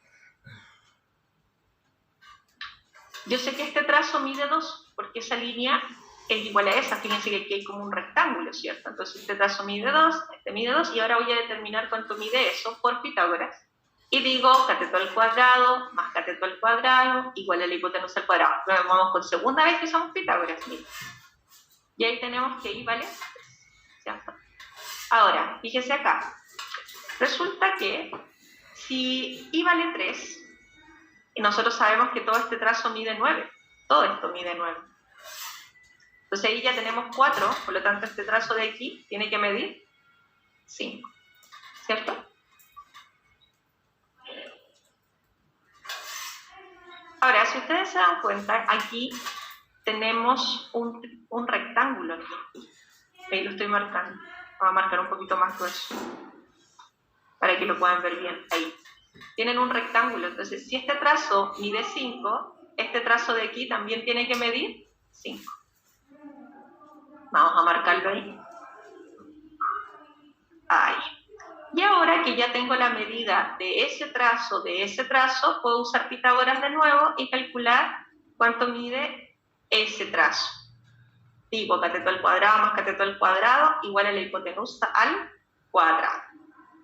Yo sé que este trazo mide 2, porque esa línea es igual a esa. Fíjense que aquí hay como un rectángulo, ¿cierto? Entonces este trazo mide 2, este mide 2, y ahora voy a determinar cuánto mide eso por Pitágoras. Y digo cateto al cuadrado más cateto al cuadrado igual a la hipotenusa al cuadrado. Vamos por segunda vez que usamos Pitágoras, miren. Y ahí tenemos que I vale 3, ¿cierto? Ahora, fíjense acá. Resulta que si I vale 3, y nosotros sabemos que todo este trazo mide 9, todo esto mide 9. Entonces ahí ya tenemos 4, por lo tanto este trazo de aquí tiene que medir 5, ¿cierto? Ahora, si ustedes se dan cuenta, aquí tenemos un rectángulo aquí. Ahí lo estoy marcando. Voy a marcar un poquito más grueso para que lo puedan ver bien. Ahí. Tienen un rectángulo, entonces si este trazo mide 5, este trazo de aquí también tiene que medir 5. Vamos a marcarlo ahí. Ahí. Y ahora que ya tengo la medida de ese trazo, puedo usar Pitágoras de nuevo y calcular cuánto mide ese trazo. Digo, cateto al cuadrado más cateto al cuadrado igual a la hipotenusa al cuadrado.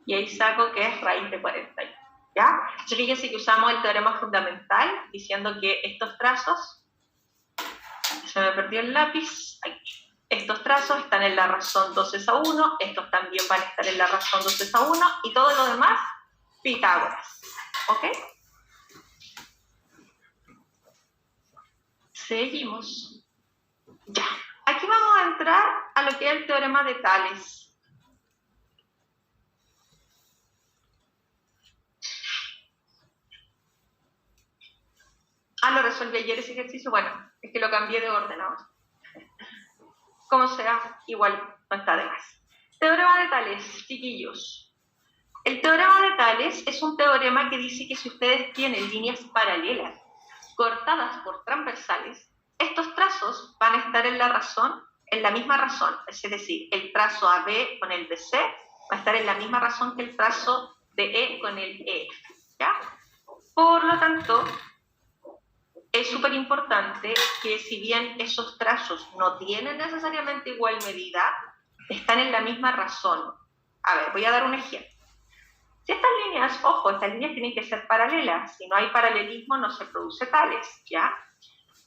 Y ahí saco que es raíz de 41. ¿Ya? Entonces fíjense que usamos el teorema fundamental diciendo que estos trazos, se me perdió el lápiz, aquí. Estos trazos están en la razón 2:1, estos también van a estar en la razón 2:1 y todo lo demás, Pitágoras. ¿Ok? Seguimos. Ya. Aquí vamos a entrar a lo que es el teorema de Tales. Lo resolví ayer ese ejercicio, bueno, es que lo cambié de orden ahora. Como sea, igual no está de más. Teorema de Tales, chiquillos. El teorema de Tales es un teorema que dice que si ustedes tienen líneas paralelas cortadas por transversales, estos trazos van a estar en la misma razón, es decir, el trazo AB con el BC va a estar en la misma razón que el trazo de E con el EF, ¿ya? Por lo tanto, es súper importante que si bien esos trazos no tienen necesariamente igual medida, están en la misma razón. A ver, voy a dar un ejemplo. Si estas líneas, ojo, estas líneas tienen que ser paralelas, si no hay paralelismo no se produce Tales, ¿ya?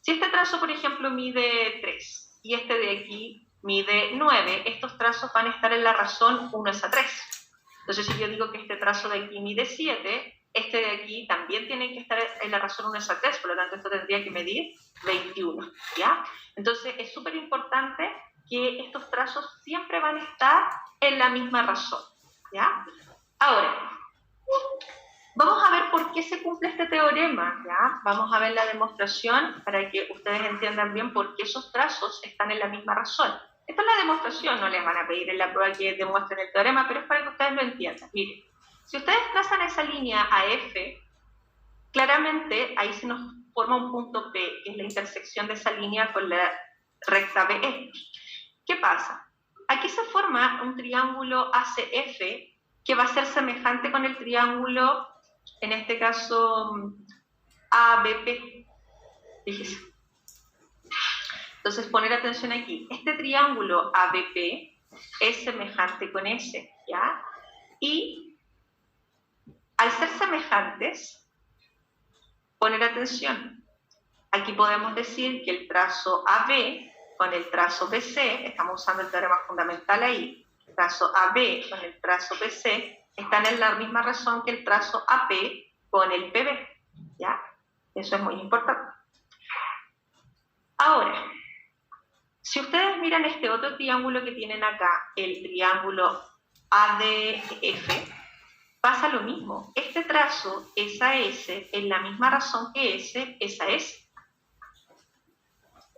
Si este trazo, por ejemplo, mide 3 y este de aquí mide 9, estos trazos van a estar en la razón 1:3. Entonces, si yo digo que este trazo de aquí mide 7, este de aquí también tiene que estar en la razón 1:3, por lo tanto esto tendría que medir 21, ¿ya? Entonces es súper importante que estos trazos siempre van a estar en la misma razón, ¿ya? Ahora, vamos a ver por qué se cumple este teorema, ¿ya? Vamos a ver la demostración para que ustedes entiendan bien por qué esos trazos están en la misma razón. Esta es la demostración, no les van a pedir en la prueba que demuestren el teorema, pero es para que ustedes lo entiendan. Miren, si ustedes trazan esa línea AF, claramente ahí se nos forma un punto P, que es la intersección de esa línea con la recta BE. ¿Qué pasa? Aquí se forma un triángulo ACF que va a ser semejante con el triángulo, en este caso, ABP. Fíjense. Entonces, poner atención aquí. Este triángulo ABP es semejante con ese, ¿ya? Y al ser semejantes, poner atención. Aquí podemos decir que el trazo AB con el trazo BC, estamos usando el teorema fundamental ahí, el trazo AB con el trazo BC están en la misma razón que el trazo AP con el PB, ¿ya? Eso es muy importante. Ahora, si ustedes miran este otro triángulo que tienen acá, el triángulo ADF, pasa lo mismo. Este trazo es a S en la misma razón que S es a S.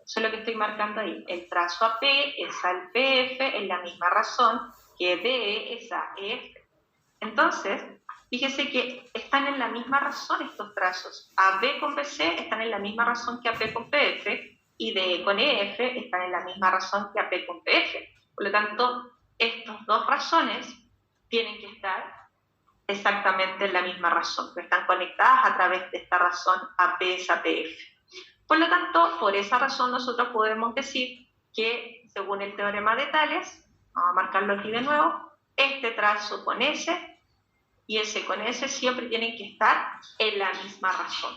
Eso es lo que estoy marcando ahí. El trazo AP es al PF en la misma razón que DE es a EF. Entonces, fíjese que están en la misma razón estos trazos. AB con BC están en la misma razón que AP con PF y DE con EF están en la misma razón que AP con PF. Por lo tanto, estas dos razones tienen que estar exactamente en la misma razón, que están conectadas a través de esta razón AP es a PF. Por lo tanto, por esa razón nosotros podemos decir que, según el teorema de Tales, vamos a marcarlo aquí de nuevo, este trazo con S y ese con S siempre tienen que estar en la misma razón.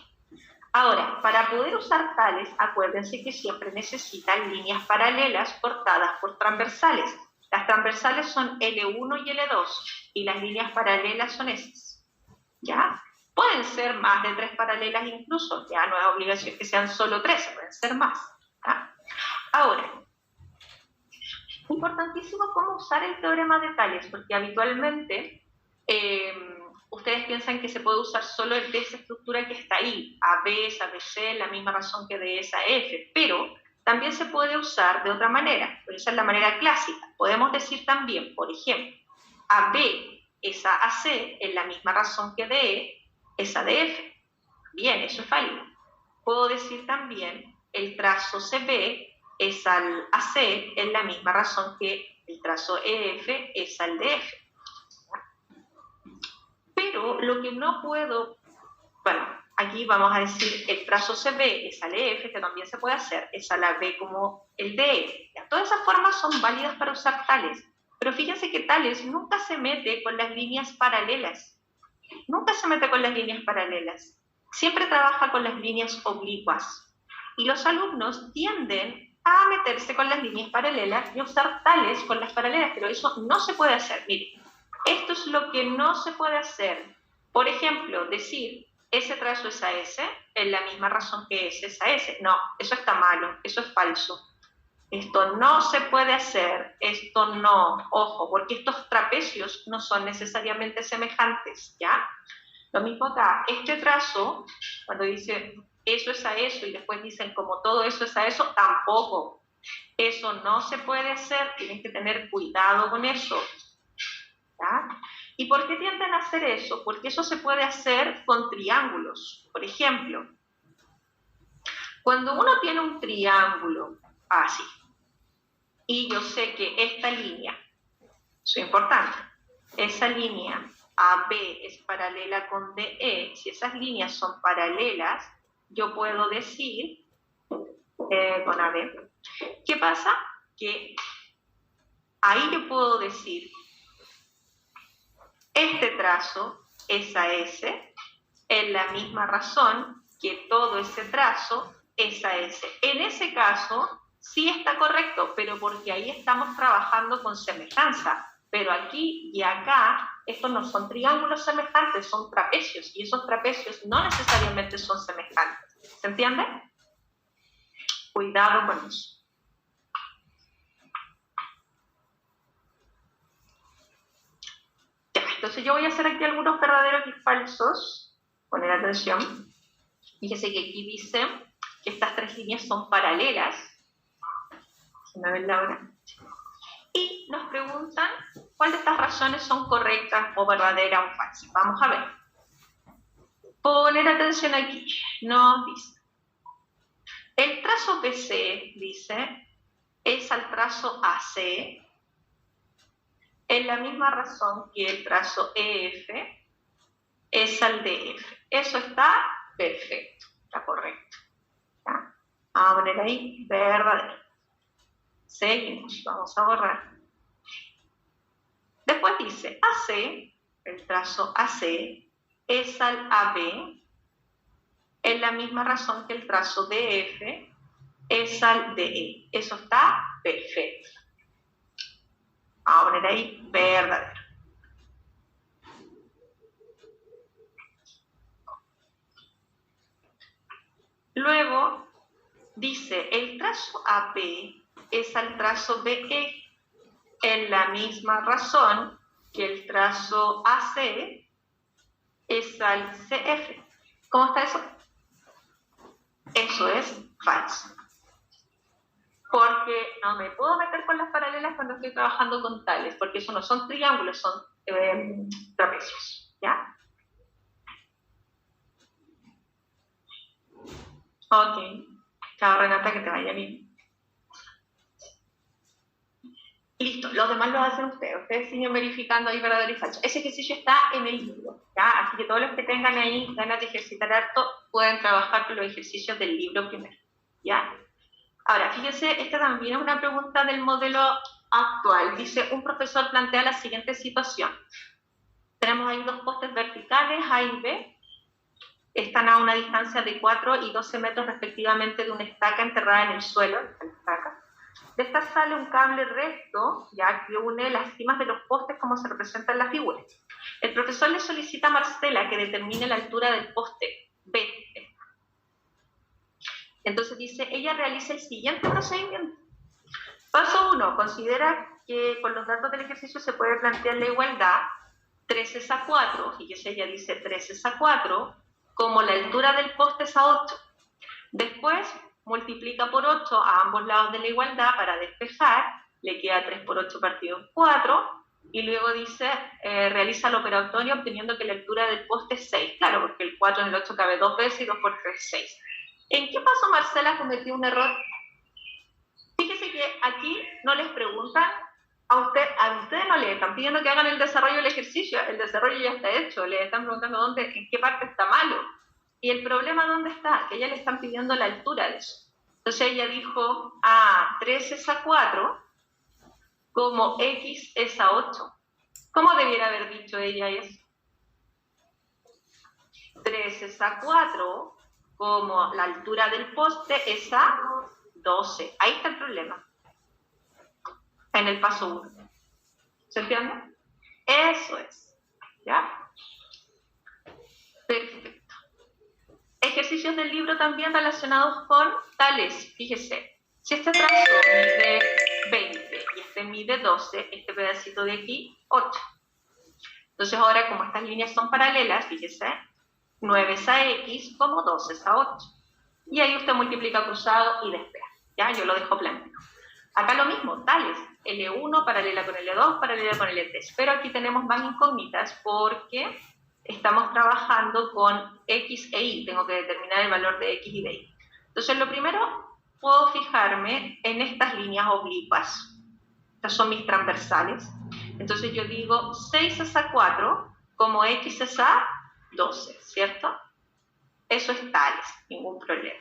Ahora, para poder usar Tales, acuérdense que siempre necesitan líneas paralelas cortadas por transversales. Las transversales son L1 y L2 y las líneas paralelas son esas, ¿ya? Pueden ser más de 3 paralelas incluso, ya no es obligación que sean solo 3, pueden ser más, ¿ya? Ahora, importantísimo cómo usar el teorema de Tales, porque habitualmente ustedes piensan que se puede usar solo el de esa estructura que está ahí, AB es ABC, la misma razón que de esa F, pero también se puede usar de otra manera, pero esa es la manera clásica. Podemos decir también, por ejemplo, AB es a AC en la misma razón que DE es a DF. Bien, eso es válido. Puedo decir también el trazo CB es al AC en la misma razón que el trazo EF es al DF. Pero lo que no puedo, bueno, aquí vamos a decir el trazo CB es al EF, que también se puede hacer, es a la B como el DF. Todas esas formas son válidas para usar Tales, pero fíjense que Tales nunca se mete con las líneas paralelas. Nunca se mete con las líneas paralelas. Siempre trabaja con las líneas oblicuas. Y los alumnos tienden a meterse con las líneas paralelas y usar Tales con las paralelas, pero eso no se puede hacer. Miren, esto es lo que no se puede hacer. Por ejemplo, decir ese trazo es a S, en la misma razón que S es a S. No, eso está malo, eso es falso. Esto no se puede hacer, esto no, ojo, porque estos trapecios no son necesariamente semejantes, ¿ya? Lo mismo acá, este trazo, cuando dice eso es a eso y después dicen como todo eso es a eso, tampoco. Eso no se puede hacer, tienen que tener cuidado con eso, ¿ya? ¿Y por qué tienden a hacer eso? Porque eso se puede hacer con triángulos. Por ejemplo, cuando uno tiene un triángulo así, y yo sé que esta línea, eso es importante, esa línea AB es paralela con DE, si esas líneas son paralelas, yo puedo decir, con AB, ¿qué pasa? Que ahí yo puedo decir, este trazo es a S, en la misma razón que todo ese trazo es a S. En ese caso, sí está correcto, pero porque ahí estamos trabajando con semejanza. Pero aquí y acá, estos no son triángulos semejantes, son trapecios, y esos trapecios no necesariamente son semejantes. ¿Se entiende? Cuidado con eso. Entonces yo voy a hacer aquí algunos verdaderos y falsos. Poner atención. Fíjese que aquí dice que estas tres líneas son paralelas. ¿Se me ve Laura? Y nos preguntan cuál de estas razones son correctas o verdaderas o falsas. Vamos a ver. Poner atención aquí. Nos dice. El trazo BC, dice, es al trazo AC. Es la misma razón que el trazo EF es al DF. Eso está perfecto, está correcto. ¿Ya? Vamos a poner ahí verdadero. Seguimos, vamos a borrar. Después dice AC, el trazo AC, es al AB, es la misma razón que el trazo DF es al DE. Eso está perfecto. Vamos a poner ahí verdadero. Luego dice el trazo AB es al trazo BE. Es la misma razón que el trazo AC es al CF. ¿Cómo está eso? Eso es falso. Porque no me puedo meter con las paralelas cuando estoy trabajando con tales, porque eso no son triángulos, son trapecios, ¿ya? Ok. Chao, Renata, que te vaya bien. Listo, los demás lo hacen ustedes. Ustedes siguen verificando ahí verdadero y falso. Ese ejercicio está en el libro, ¿ya? Así que todos los que tengan ahí ganas de ejercitar harto pueden trabajar con los ejercicios del libro primero, ¿ya? Ahora, fíjense, esta también es una pregunta del modelo actual. Dice, un profesor plantea la siguiente situación. Tenemos ahí dos postes verticales, A y B. Están a una distancia de 4 y 12 metros respectivamente de una estaca enterrada en el suelo. De esta sale un cable recto, ya que une las cimas de los postes como se representa en la figura. El profesor le solicita a Marcela que determine la altura del poste B. Entonces dice, ella realiza el siguiente procedimiento. Paso 1, considera que con los datos del ejercicio se puede plantear la igualdad 3 es a 4, fíjese, ella dice 3 es a 4, como la altura del poste es a 8. Después multiplica por 8 a ambos lados de la igualdad para despejar, le queda 3 por 8 partido en 4, y luego dice, realiza el operatorio obteniendo que la altura del poste es 6. Claro, porque el 4 en el 8 cabe 2 veces y 2 por 3 es 6. ¿En qué paso Marcela cometió un error? Fíjese que aquí no les preguntan, a ustedes no les están pidiendo que hagan el desarrollo del ejercicio, el desarrollo ya está hecho, les están preguntando en qué parte está malo. Y el problema ¿dónde está? Que ella le están pidiendo la altura de eso. Entonces ella dijo, 3 es a 4, como X es a 8. ¿Cómo debiera haber dicho ella eso? 3 es a 4, como la altura del poste es a 12. Ahí está el problema. En el paso 1. ¿Se entiende? Eso es. ¿Ya? Perfecto. Ejercicios del libro también relacionados con tales. Fíjese, si este trazo mide 20 y este mide 12, este pedacito de aquí, 8. Entonces ahora, como estas líneas son paralelas, fíjese, 9 es a X como 12 es a 8. Y ahí usted multiplica cruzado y despeja. ¿Ya? Yo lo dejo planteado. Acá lo mismo, tales. L1 paralela con L2, paralela con L3. Pero aquí tenemos más incógnitas porque estamos trabajando con X e Y. Tengo que determinar el valor de X y de Y. Entonces, lo primero, puedo fijarme en estas líneas oblicuas. Estas son mis transversales. Entonces, yo digo 6 es a 4, como X es a 12, ¿cierto? Eso es tales, ningún problema.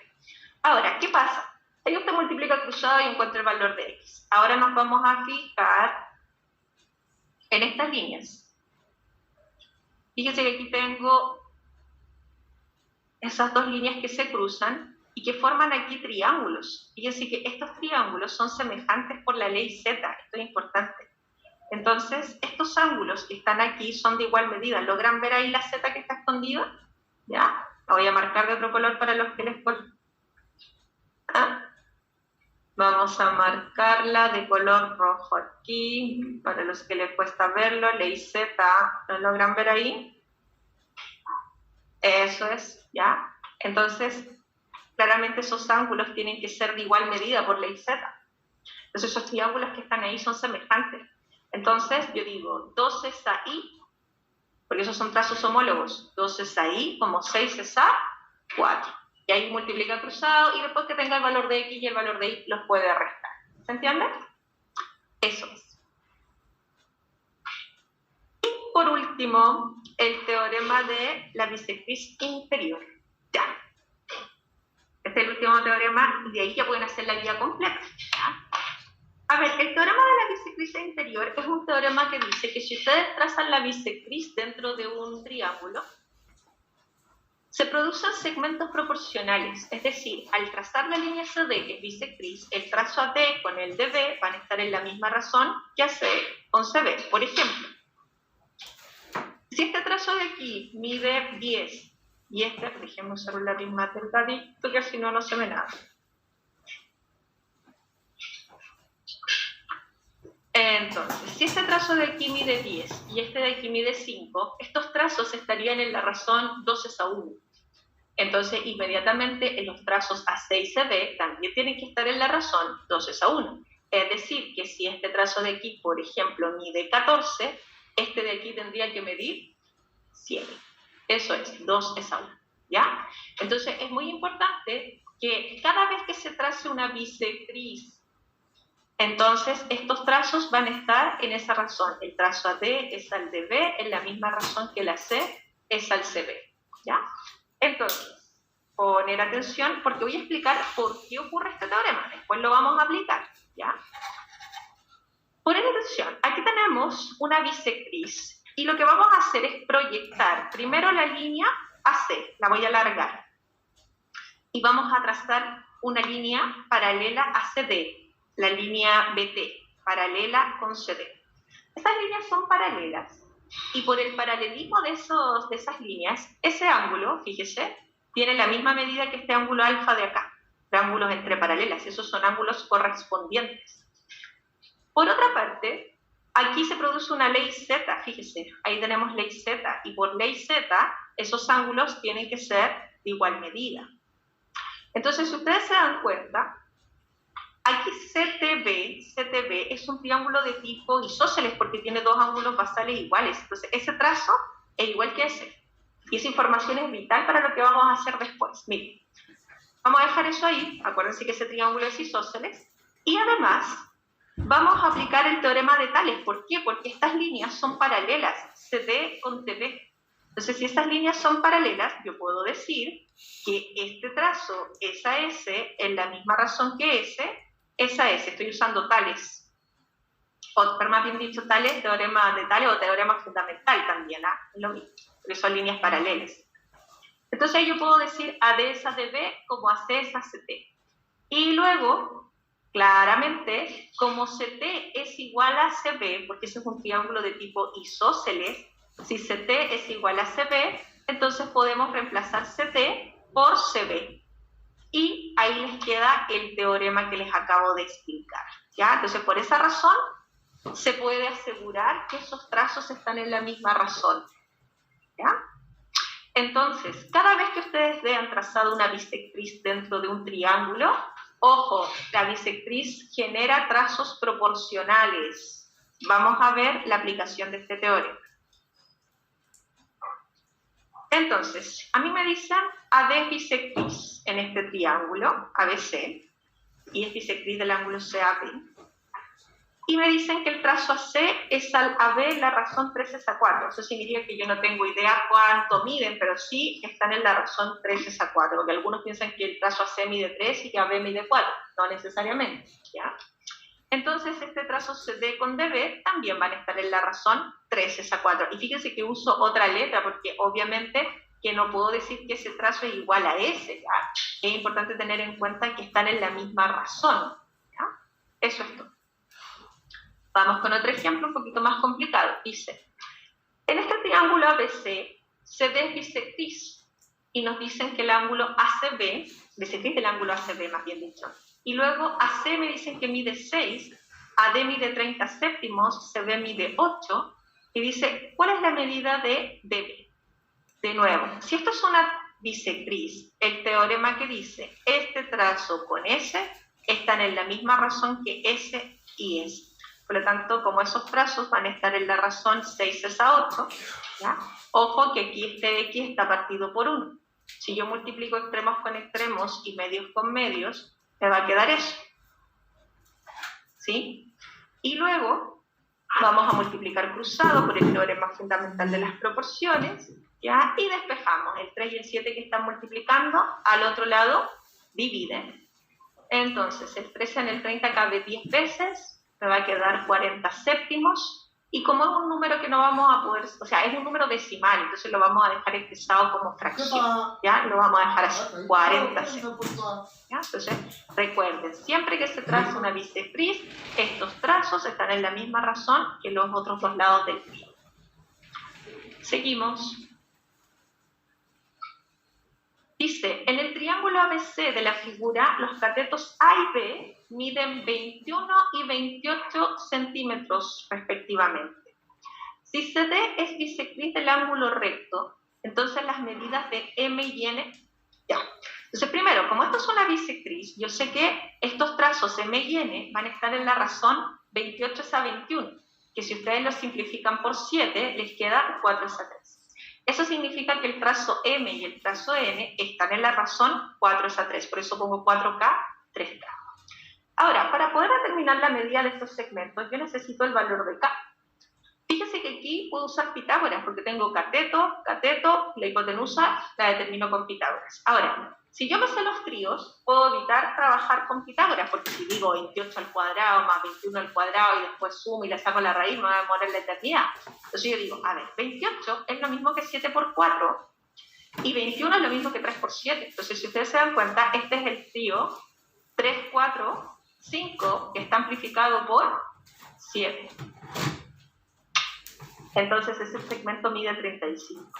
Ahora, ¿qué pasa? Ahí usted multiplica cruzado y encuentra el valor de X. Ahora nos vamos a fijar en estas líneas. Fíjese que aquí tengo esas dos líneas que se cruzan y que forman aquí triángulos. Fíjese que estos triángulos son semejantes por la ley Z. Esto es importante. Entonces, estos ángulos que están aquí son de igual medida. ¿Logran ver ahí la Z que está escondida? ¿Ya? La voy a marcar de otro color para los que les... Vamos a marcarla de color rojo aquí, para los que les cuesta verlo, ley Z, ¿lo logran ver ahí? Eso es, ¿ya? Entonces, claramente esos ángulos tienen que ser de igual medida por ley Z. Entonces, esos triángulos que están ahí son semejantes. Entonces, yo digo, 2 es a I, porque esos son trazos homólogos. 2 es a I, como 6 es a 4. Y ahí multiplica cruzado, y después que tenga el valor de X y el valor de Y, los puede restar. ¿Se entiende? Eso es. Y por último, el teorema de la bisectriz interior. Ya. Este es el último teorema, y de ahí ya pueden hacer la guía completa. ¿Ya? A ver, el teorema de la bisectriz interior es un teorema que dice que si ustedes trazan la bisectriz dentro de un triángulo, se producen segmentos proporcionales, es decir, al trazar la línea CD, que es bisectriz, el trazo AD con el DB van a estar en la misma razón que AC con CB. Por ejemplo, si este trazo de aquí mide 10 y este, dejemos usar un lápiz más delgadito, que si no, no se ve nada. Entonces, si este trazo de aquí mide 10 y este de aquí mide 5, estos trazos estarían en la razón 2:1. Entonces, inmediatamente en los trazos AC y CB también tienen que estar en la razón 2:1. Es decir, que si este trazo de aquí, por ejemplo, mide 14, este de aquí tendría que medir 7. Eso es, 2:1. ¿Ya? Entonces, es muy importante que cada vez que se trace una bisectriz, entonces estos trazos van a estar en esa razón. El trazo AD es al DB, en la misma razón que el AC es al CB. ¿Ya? Entonces, poner atención porque voy a explicar por qué ocurre este teorema. Después lo vamos a aplicar, ¿ya? Poner atención. Aquí tenemos una bisectriz y lo que vamos a hacer es proyectar primero la línea AC, la voy a alargar. Y vamos a trazar una línea paralela a CD, la línea BT, paralela con CD. Estas líneas son paralelas. Y por el paralelismo de esas líneas, ese ángulo, fíjese, tiene la misma medida que este ángulo alfa de acá. Ángulos entre paralelas, esos son ángulos correspondientes. Por otra parte, aquí se produce una ley Z, fíjese, ahí tenemos ley Z, y por ley Z, esos ángulos tienen que ser de igual medida. Entonces, si ustedes se dan cuenta, aquí CTB es un triángulo de tipo isósceles porque tiene dos ángulos basales iguales. Entonces, ese trazo es igual que ese. Y esa información es vital para lo que vamos a hacer después. Miren, vamos a dejar eso ahí. Acuérdense que ese triángulo es isósceles. Y además, vamos a aplicar el teorema de Tales. ¿Por qué? Porque estas líneas son paralelas, CD con TB. Entonces, si estas líneas son paralelas, yo puedo decir que este trazo es a S en la misma razón que S, es a S. Estoy usando Tales. O, más bien dicho, Tales, teorema de Tales o teorema fundamental también, ¿ah? Es lo mismo, porque son líneas paralelas. Entonces, yo puedo decir AD es a DB como AC es a CT. Y luego, claramente, como CT es igual a CB, porque ese es un triángulo de tipo isósceles, si CT es igual a CB, entonces podemos reemplazar CT por CB. Y ahí les queda el teorema que les acabo de explicar, ¿ya? Entonces, por esa razón, se puede asegurar que esos trazos están en la misma razón, ¿ya? Entonces, cada vez que ustedes vean trazado una bisectriz dentro de un triángulo, ojo, la bisectriz genera trazos proporcionales. Vamos a ver la aplicación de este teorema. Entonces, a mí me dicen AD es bisectriz en este triángulo, ABC, y es bisectriz del ángulo CAB. Y me dicen que el trazo AC es al AB la razón 3/4. Eso significa que yo no tengo idea cuánto miden, pero sí están en la razón 3/4, porque algunos piensan que el trazo AC mide 3 y que AB mide 4. No necesariamente, ¿ya? Entonces, este trazo CD con DB también van a estar en la razón 3/4. Y fíjense que uso otra letra, porque obviamente que no puedo decir que ese trazo es igual a ese, ¿ya? Es importante tener en cuenta que están en la misma razón, ¿ya? Eso es todo. Vamos con otro ejemplo un poquito más complicado. Dice, en este triángulo ABC, CD es bisectriz, y nos dicen que el ángulo ACB, bisectriz del ángulo ACB más bien dicho, y luego AC me dicen que mide 6, AD mide 30 séptimos, CB mide 8, y dice, ¿cuál es la medida de DB? De nuevo, si esto es una bisectriz, el teorema que dice, este trazo con S están en la misma razón que S y S. Por lo tanto, como esos trazos van a estar en la razón 6 es a 8, ¿ya? Ojo que aquí este de aquí está partido por 1. Si yo multiplico extremos con extremos y medios con medios, me va a quedar eso. ¿Sí? Y luego vamos a multiplicar cruzado por el teorema fundamental de las proporciones, ¿ya? Y despejamos. El 3 y el 7 que están multiplicando, al otro lado dividen. Entonces, el 13 en el 30 cabe 10 veces, me va a quedar 40 séptimos, y como es un número que no vamos a poder, o sea, es un número decimal, entonces lo vamos a dejar expresado como fracción, ¿ya? Lo vamos a dejar así, 40 séptimos, ¿ya? Entonces, recuerden, siempre que se traza una bisectriz, estos trazos están en la misma razón que los otros dos lados del triángulo. Seguimos. Dice, en el triángulo ABC de la figura, los catetos A y B miden 21 y 28 centímetros respectivamente. Si CD es bisectriz del ángulo recto, entonces las medidas de M y N, ya. Entonces primero, como esto es una bisectriz, yo sé que estos trazos M y N van a estar en la razón 28 es a 21, que si ustedes lo simplifican por 7, les queda 4 es a 3. Eso significa que el trazo M y el trazo N están en la razón 4 es a 3, por eso pongo 4K, 3K. Ahora, para poder determinar la medida de estos segmentos, yo necesito el valor de K. Fíjense que aquí puedo usar Pitágoras, porque tengo cateto, la hipotenusa la determino con Pitágoras. Ahora, si yo me sé los tríos, puedo evitar trabajar con Pitágoras, porque si digo 28 al cuadrado más 21 al cuadrado y después sumo y le saco la raíz, me va a demorar la eternidad. Entonces yo digo, a ver, 28 es lo mismo que 7 por 4 y 21 es lo mismo que 3 por 7. Entonces, si ustedes se dan cuenta, este es el trío 3, 4, 5, que está amplificado por 7. Entonces, ese segmento mide 35.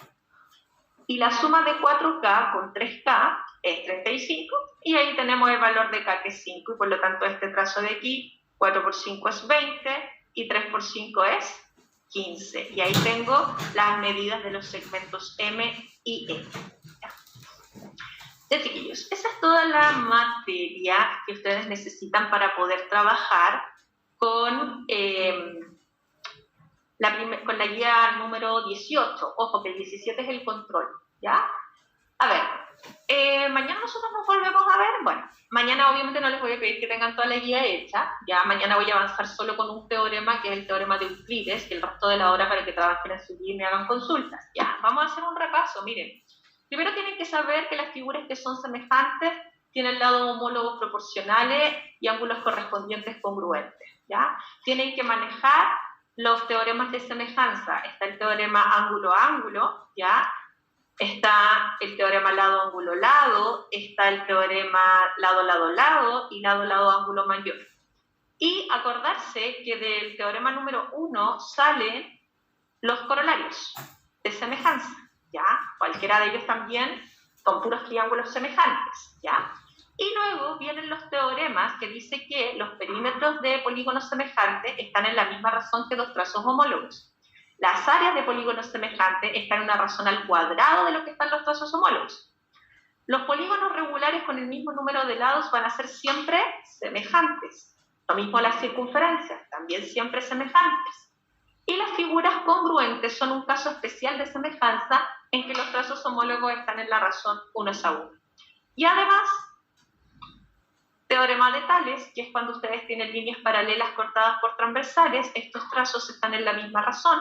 Y la suma de 4K con 3K es 35, y ahí tenemos el valor de K, que es 5, y por lo tanto este trazo de aquí, 4 por 5 es 20, y 3 por 5 es 15. Y ahí tengo las medidas de los segmentos M y N. Ya, chiquillos, esa es toda la materia que ustedes necesitan para poder trabajar con la guía número 18. Ojo, que el 17 es el control, ¿ya? A ver, mañana nosotros nos volvemos a ver. Bueno, mañana obviamente no les voy a pedir que tengan toda la guía hecha, ya mañana voy a avanzar solo con un teorema, que es el teorema de Euclides, y el resto de la hora para que trabajen en su guía y me hagan consultas. Ya, vamos a hacer un repaso, miren. Primero tienen que saber que las figuras que son semejantes tienen lados homólogos proporcionales y ángulos correspondientes congruentes, ¿ya? Tienen que manejar los teoremas de semejanza. Está el teorema ángulo-ángulo, ¿ya? Está el teorema lado-ángulo-lado, está el teorema lado-lado-lado y lado-lado-ángulo mayor. Y acordarse que del teorema número 1 salen los corolarios de semejanza, ¿ya? Cualquiera de ellos también son puros triángulos semejantes, ¿ya? Y luego vienen los teoremas que dicen que los perímetros de polígonos semejantes están en la misma razón que dos trazos homólogos. Las áreas de polígonos semejantes están en una razón al cuadrado de lo que están los trazos homólogos. Los polígonos regulares con el mismo número de lados van a ser siempre semejantes. Lo mismo las circunferencias, también siempre semejantes. Y las figuras congruentes son un caso especial de semejanza en que los trazos homólogos están en la razón 1 a 1. Y además, teorema de Tales, que es cuando ustedes tienen líneas paralelas cortadas por transversales, estos trazos están en la misma razón.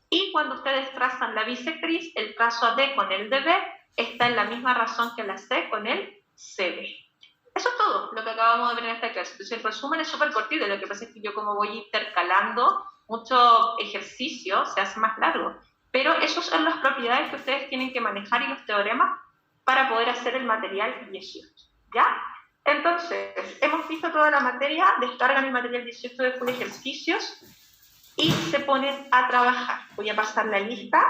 Y cuando ustedes trazan la bisectriz, el trazo AD con el DB está en la misma razón que la C con el CD. Eso es todo lo que acabamos de ver en esta clase. Entonces el resumen es súper cortito, lo que pasa es que yo como voy intercalando mucho ejercicio, se hace más largo. Pero esas son las propiedades que ustedes tienen que manejar y los teoremas para poder hacer el material 18. ¿Ya? Entonces, hemos visto toda la materia, descargan el material 18 de full ejercicios y se ponen a trabajar. Voy a pasar la lista